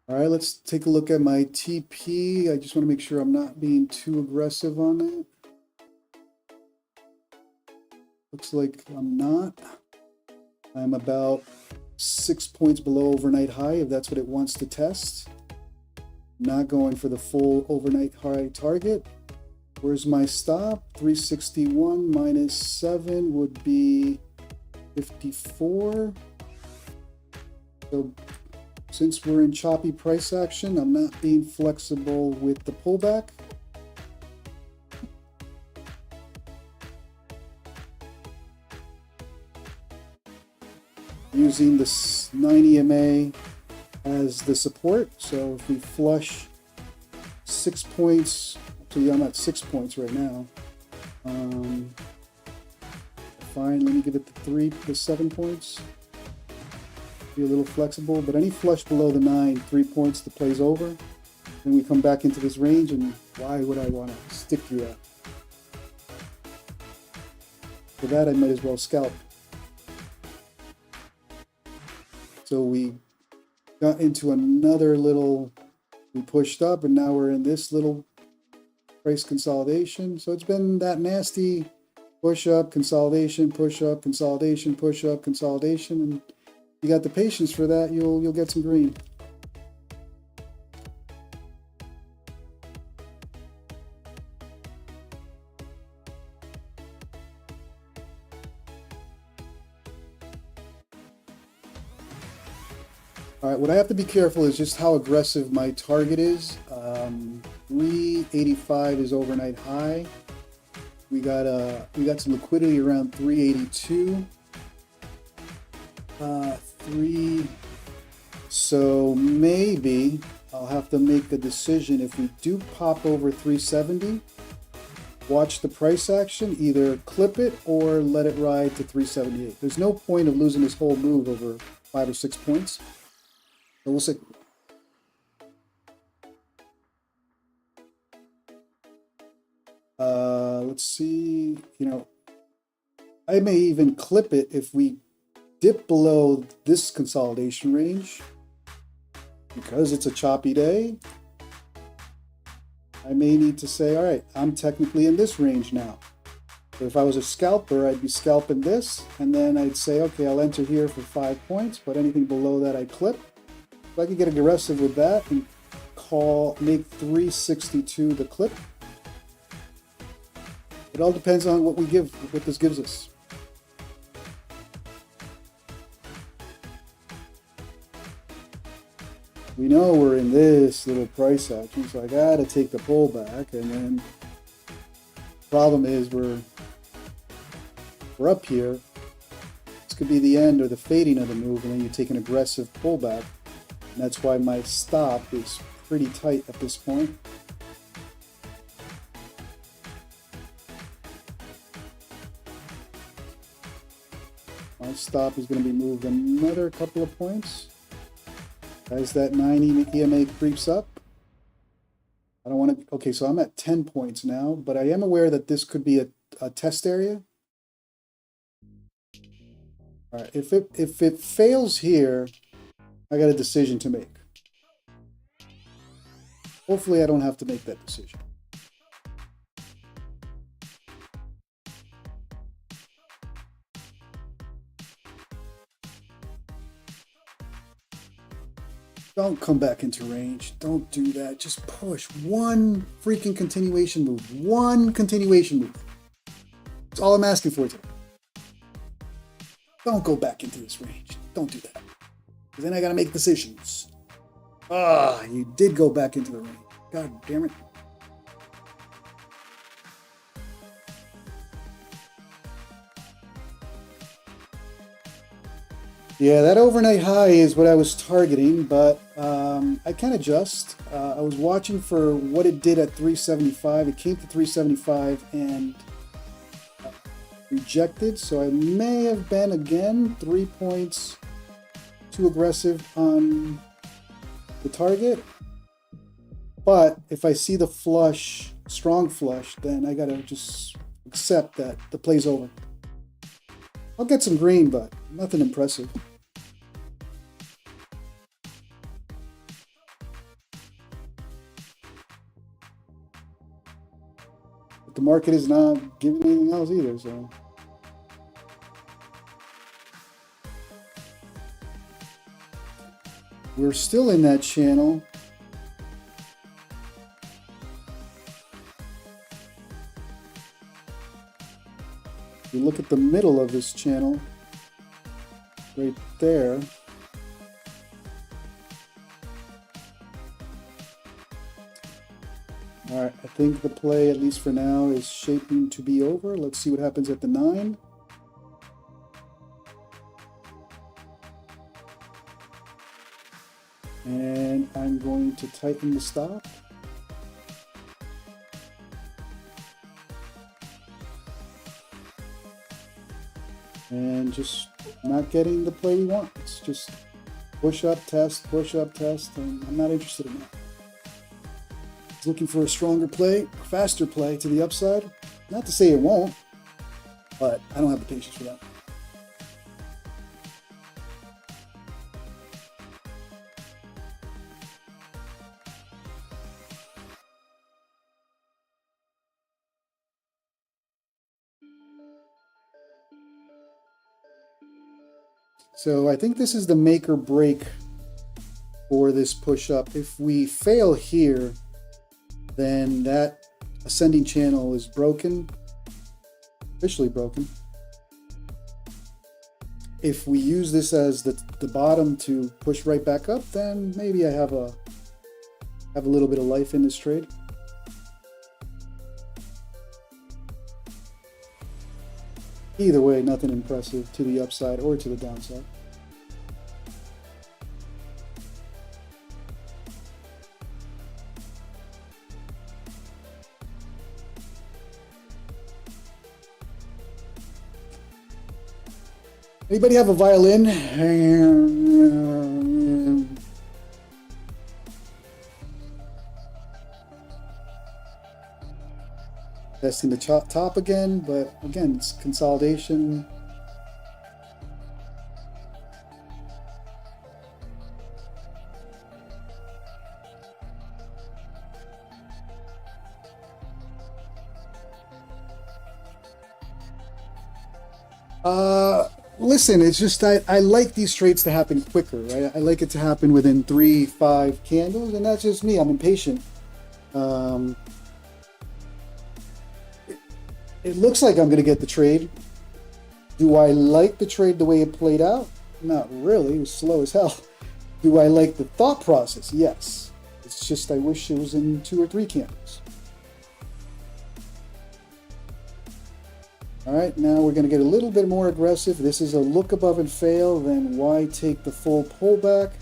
All right, let's take a look at my TP. I just want to make sure I'm not being too aggressive on that. Looks like I'm not. I'm about 6 points below overnight high, if that's what it wants to test. Not going for the full overnight high target. Where's my stop? 361 minus 7 would be 54. So since we're in choppy price action, I'm not being flexible with the pullback. Using this 90 MA as the support. So if we flush 6 points, actually I'm at 6 points right now. Fine, let me give it the 7 points. Be a little flexible, but any flush below the 9, 3 points, the play's over. Then we come back into this range, and why would I want to stick through that? For that, I might as well scalp. So we got into another little, we pushed up, and now we're in this little price consolidation. So it's been that nasty push up, consolidation, push up, consolidation, push up, consolidation, and you got the patience for that, you'll get some green. All right, what I have to be careful is just how aggressive my target is. 385 is overnight high. We got some liquidity around 382. So maybe I'll have to make a decision. If we do pop over 370, watch the price action, either clip it or let it ride to 378. There's no point of losing this whole move over 5 or 6 points. So we'll see. Let's see, I may even clip it if we dip below this consolidation range. Because it's a choppy day, I may need to say, all right, I'm technically in this range now. So if I was a scalper, I'd be scalping this, and then I'd say, okay, I'll enter here for 5 points, but anything below that I clip. So I could get aggressive with that and make 362 the clip. It all depends on what this gives us. We know we're in this little price action, so I gotta take the pullback, and then the problem is we're up here. This could be the end or the fading of the move, and then you take an aggressive pullback, and that's why my stop is pretty tight at this point. My stop is going to be moved another couple of points. As that 90 EMA creeps up, I don't want to, okay, so I'm at 10 points now, but I am aware that this could be a test area. All right, if it fails here, I got a decision to make. Hopefully I don't have to make that decision. Don't come back into range. Don't do that. Just push. One freaking continuation move. One continuation move. That's all I'm asking for today. Don't go back into this range. Don't do that. Because then I got to make decisions. Ah, you did go back into the range. God damn it. Yeah, that overnight high is what I was targeting, but I can adjust. I was watching for what it did at 375. It came to 375 and rejected, so I may have been, again, 3 points too aggressive on the target. But if I see the flush, strong flush, then I gotta just accept that the play's over. I'll get some green, but nothing impressive. But the market is not giving anything else either, so. We're still in that channel. If you look at the middle of this channel, right there, all right, I think the play, at least for now, is shaping to be over. Let's see what happens at the 9. And I'm going to tighten the stop. And just not getting the play we want. It's just push up, test, and I'm not interested in that. I was looking for a stronger play, a faster play to the upside. Not to say it won't, but I don't have the patience for that. So I think this is the make or break for this push up. If we fail here, then that ascending channel is broken, officially broken. If we use this as the bottom to push right back up, then maybe I have a little bit of life in this trade. Either way, nothing impressive to the upside or to the downside. Anybody have a violin? Testing the top again, but again, it's consolidation. Listen, it's just I like these trades to happen quicker, right? I like it to happen within 3-5 candles, and that's just me. I'm impatient. It looks like I'm going to get the trade. Do I like the trade the way it played out? Not really. It was slow as hell. Do I like the thought process? Yes. It's just I wish it was in 2 or 3 candles. All right, now we're going to get a little bit more aggressive. This is a look above and fail, then why take the full pullback?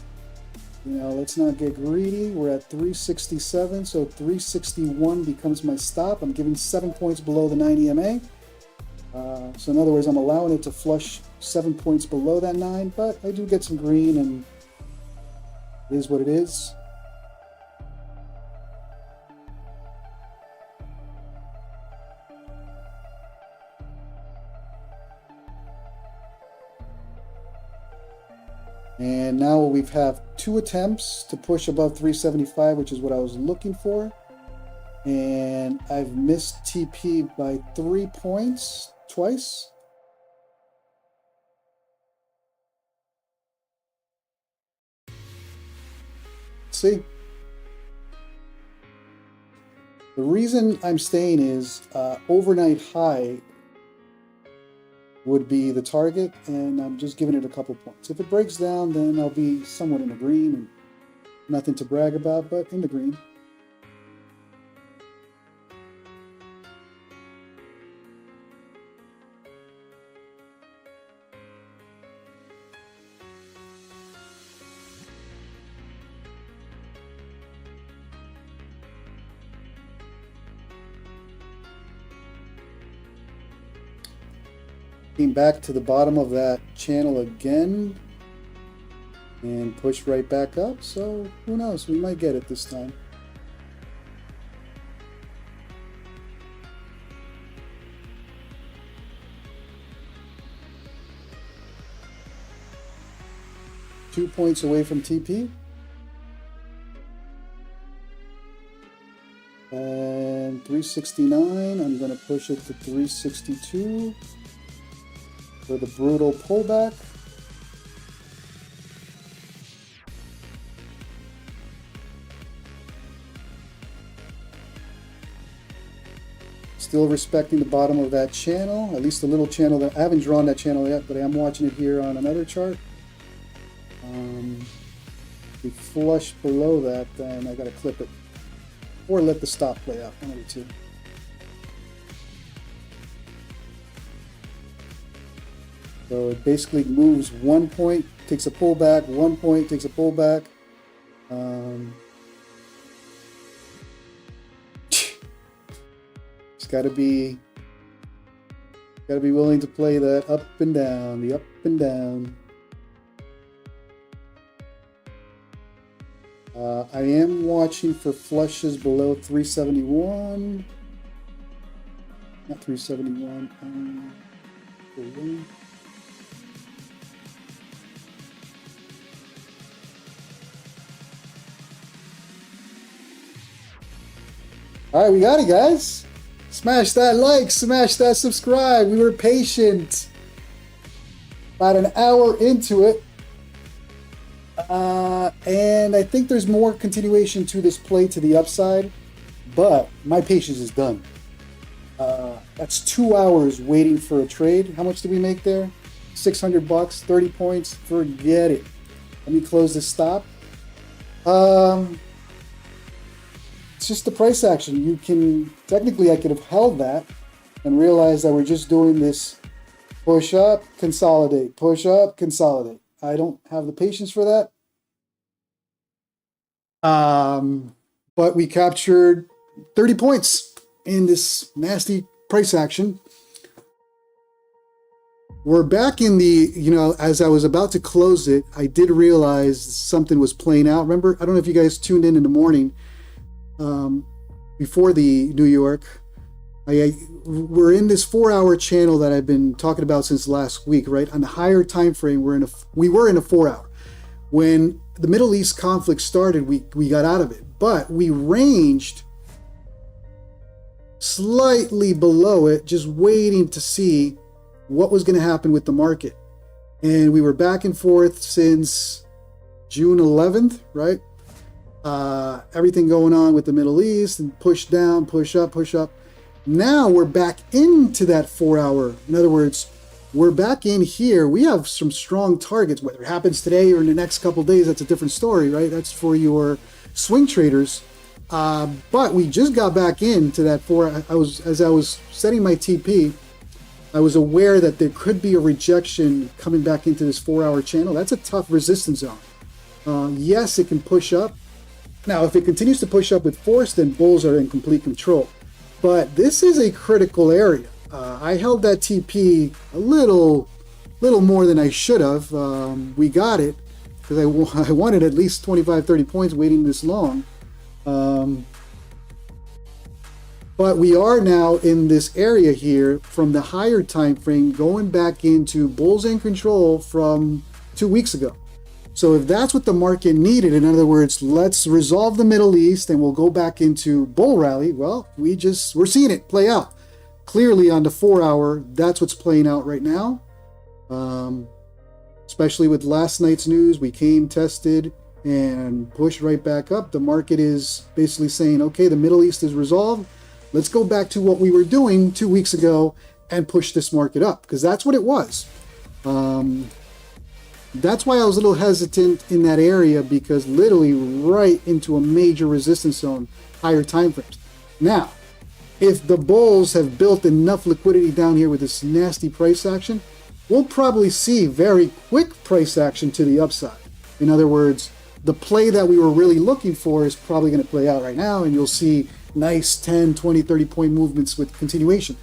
You know, let's not get greedy. We're at 367, so 361 becomes my stop. I'm giving 7 points below the 90 MA. So in other words, I'm allowing it to flush 7 points below that 9, but I do get some green, and it is what it is. And now we have 2 attempts to push above 375, which is what I was looking for. And I've missed TP by 3 points twice. Let's see. The reason I'm staying is overnight high would be the target, and I'm just giving it a couple points. If it breaks down, then I'll be somewhat in the green, and nothing to brag about, but in the green. Came back to the bottom of that channel again and pushed right back up. So who knows? We might get it this time. Two points away from TP. And 369, I'm going to push it to 362 for the brutal pullback. Still respecting the bottom of that channel, at least the little channel that I haven't drawn that channel yet, but I am watching it here on another chart. We flush below that, then I got to clip it. Or let the stop play out, one of the two. So it basically moves 1 point, takes a pullback, 1 point, takes a pullback. It's got to be willing to play that up and down, the up and down. I am watching for flushes below 371. Not 371. All right, we got it, guys. Smash that like, smash that subscribe. We were patient. About an hour into it. And I think there's more continuation to this play to the upside, but my patience is done. That's 2 hours waiting for a trade. How much did we make there? 600 bucks, 30 points. Forget it. Let me close this stop. It's just the price action. You can, technically I could have held that and realized that we're just doing this push up, consolidate, push up, consolidate. I don't have the patience for that. But we captured 30 points in this nasty price action. We're back in the, as I was about to close it, I did realize something was playing out. Remember, I don't know if you guys tuned in the morning before the New York. We're in this 4-hour channel that I've been talking about since last week, right? On the higher time frame, we were in a 4-hour. When the Middle East conflict started, we got out of it, but we ranged slightly below it, just waiting to see what was going to happen with the market. And we were back and forth since June 11th, right? Everything going on with the Middle East and push down, push up, push up. Now we're back into that 4-hour. In other words, we're back in here. We have some strong targets. Whether it happens today or in the next couple of days, that's a different story, right? That's for your swing traders. But we just got back into that 4. As I was setting my TP, I was aware that there could be a rejection coming back into this 4-hour channel. That's a tough resistance zone. Yes, it can push up. Now, if it continues to push up with force, then bulls are in complete control. But this is a critical area. I held that TP a little more than I should have. We got it because I wanted at least 25, 30 points waiting this long. But we are now in this area here from the higher time frame going back into bulls in control from 2 weeks ago. So if that's what the market needed, in other words, let's resolve the Middle East and we'll go back into bull rally. Well, we're seeing it play out. Clearly on the 4-hour, that's what's playing out right now. Especially with last night's news, we came, tested, and pushed right back up. The market is basically saying, okay, the Middle East is resolved. Let's go back to what we were doing 2 weeks ago and push this market up, because that's what it was. That's why I was a little hesitant in that area, because literally right into a major resistance zone, higher time frames. Now, if the bulls have built enough liquidity down here with this nasty price action, we'll probably see very quick price action to the upside. In other words, the play that we were really looking for is probably going to play out right now, and you'll see nice 10, 20, 30 point movements with continuation.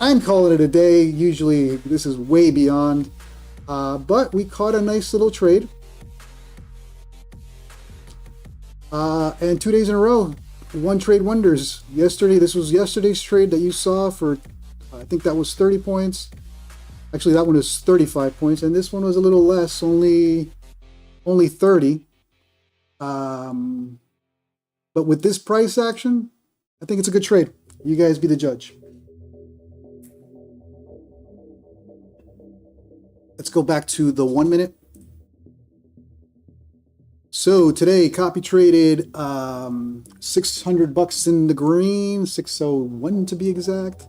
I'm calling it a day. Usually this is way beyond, but we caught a nice little trade. And 2 days in a row, one trade wonders. Yesterday, this was yesterday's trade that you saw for, I think that was 30 points. Actually, that one was 35 points, and this one was a little less, only 30. But with this price action, I think it's a good trade. You guys be the judge. Let's go back to the 1 minute. So today, copy traded $600 in the green, 601 to be exact.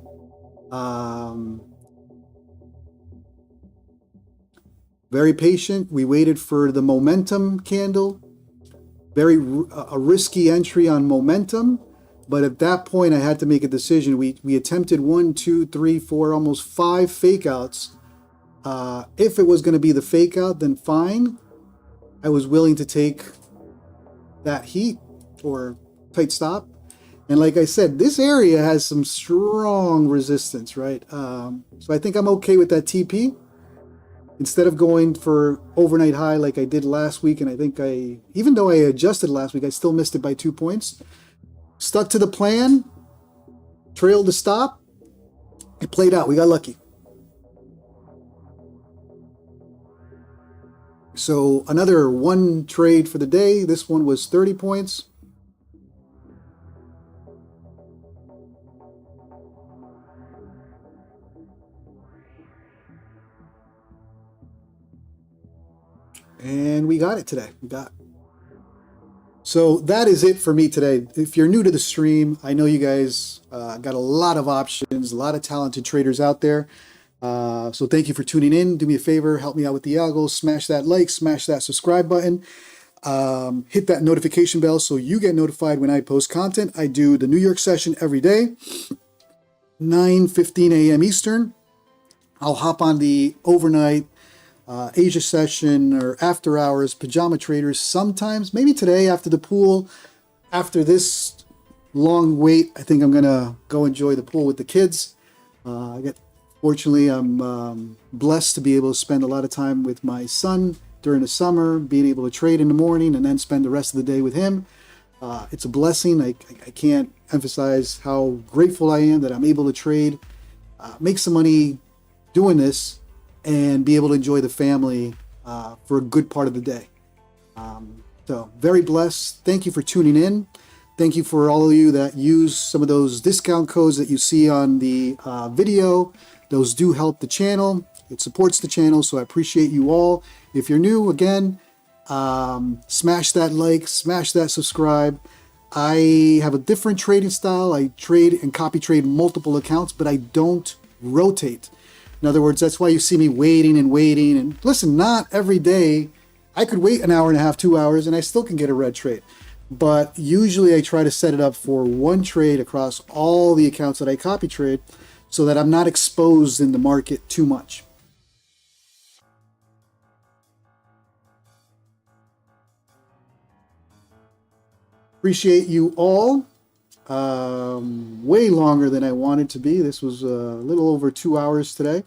Very patient. We waited for the momentum candle. A risky entry on momentum, but at that point I had to make a decision. We attempted 1, 2, 3, 4, almost 5 fake outs. If it was going to be the fake out, then fine. I was willing to take that heat or tight stop. And like I said, this area has some strong resistance, right? So I think I'm okay with that TP. Instead of going for overnight high like I did last week, and I think even though I adjusted last week, I still missed it by 2 points. Stuck to the plan, trailed the stop. It played out. We got lucky. So another one trade for the day. This one was 30 points. And we got it today. So that is it for me today. If you're new to the stream, I know you guys got a lot of options, a lot of talented traders out there. So thank you for tuning in. Do me a favor, help me out with the algos, smash that like, smash that subscribe button, hit that notification bell so you get notified when I post content. I do the New York session every day, 9:15 a.m. Eastern. I'll hop on the overnight Asia session or after hours pajama traders sometimes, maybe today after the pool. After this long wait, I think I'm gonna go enjoy the pool with the kids. Fortunately, I'm blessed to be able to spend a lot of time with my son during the summer, being able to trade in the morning and then spend the rest of the day with him. It's a blessing. I can't emphasize how grateful I am that I'm able to trade, make some money doing this, and be able to enjoy the family for a good part of the day. So very blessed. Thank you for tuning in. Thank you for all of you that use some of those discount codes that you see on the video. Those do help the channel. It supports the channel, so I appreciate you all. If you're new, again, smash that like, smash that subscribe. I have a different trading style. I trade and copy trade multiple accounts, but I don't rotate. In other words, that's why you see me waiting and waiting. And listen, not every day. I could wait an hour and a half, 2 hours, and I still can get a red trade. But usually I try to set it up for one trade across all the accounts that I copy trade so that I'm not exposed in the market too much. Appreciate you all. Way longer than I wanted to be. This was a little over 2 hours today.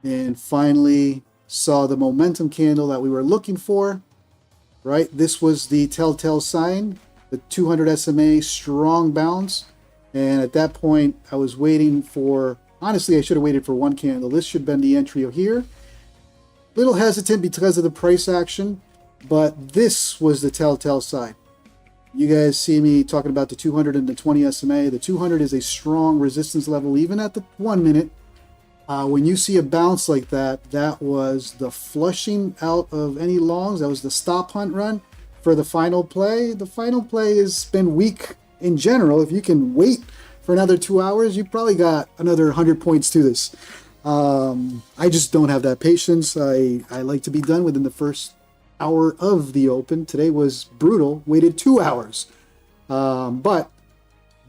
And finally saw the momentum candle that we were looking for. Right? This was the telltale sign, the 200 SMA strong bounce. And at that point, I was waiting for, honestly, I should have waited for one candle. This should have been the entry here. Little hesitant because of the price action, but this was the telltale sign. You guys see me talking about the 200 and the 20 SMA. The 200 is a strong resistance level, even at the 1 minute. When you see a bounce like that, that was the flushing out of any longs. That was the stop hunt run for the final play. The final play has been weak in general. If you can wait for another 2 hours, you probably got another 100 points to this. I just don't have that patience. I like to be done within the first hour of the open. Today was brutal, waited 2 hours. But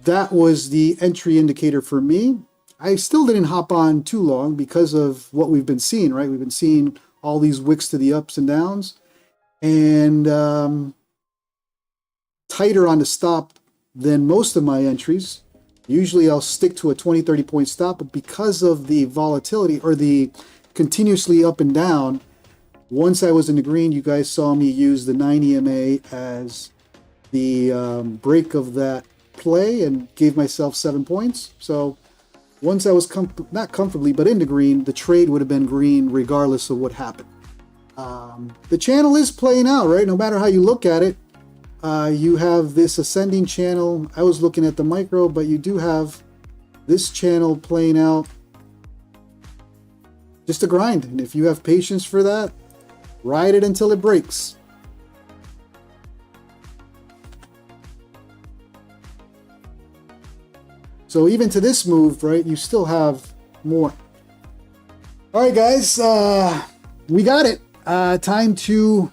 that was the entry indicator for me. I still didn't hop on too long because of what we've been seeing, right? We've been seeing all these wicks to the ups and downs, and tighter on the stop than most of my entries. Usually I'll stick to a 20, 30 point stop, but because of the volatility or the continuously up and down, once I was in the green, you guys saw me use the 9 EMA as the break of that play and gave myself 7 points. So once I was not comfortably, but in the green, the trade would have been green regardless of what happened. The channel is playing out, right? No matter how you look at it, you have this ascending channel. I was looking at the micro, but you do have this channel playing out. Just a grind. And if you have patience for that, ride it until it breaks. So even to this move, right, you still have more. All right, guys, we got it. Time to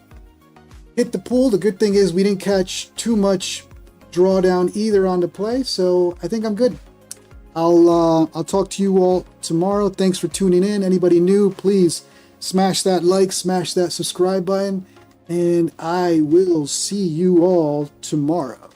hit the pool. The good thing is we didn't catch too much drawdown either on the play, so I think I'm good. I'll talk to you all tomorrow. Thanks for tuning in. Anybody new, please smash that like, smash that subscribe button, and I will see you all tomorrow.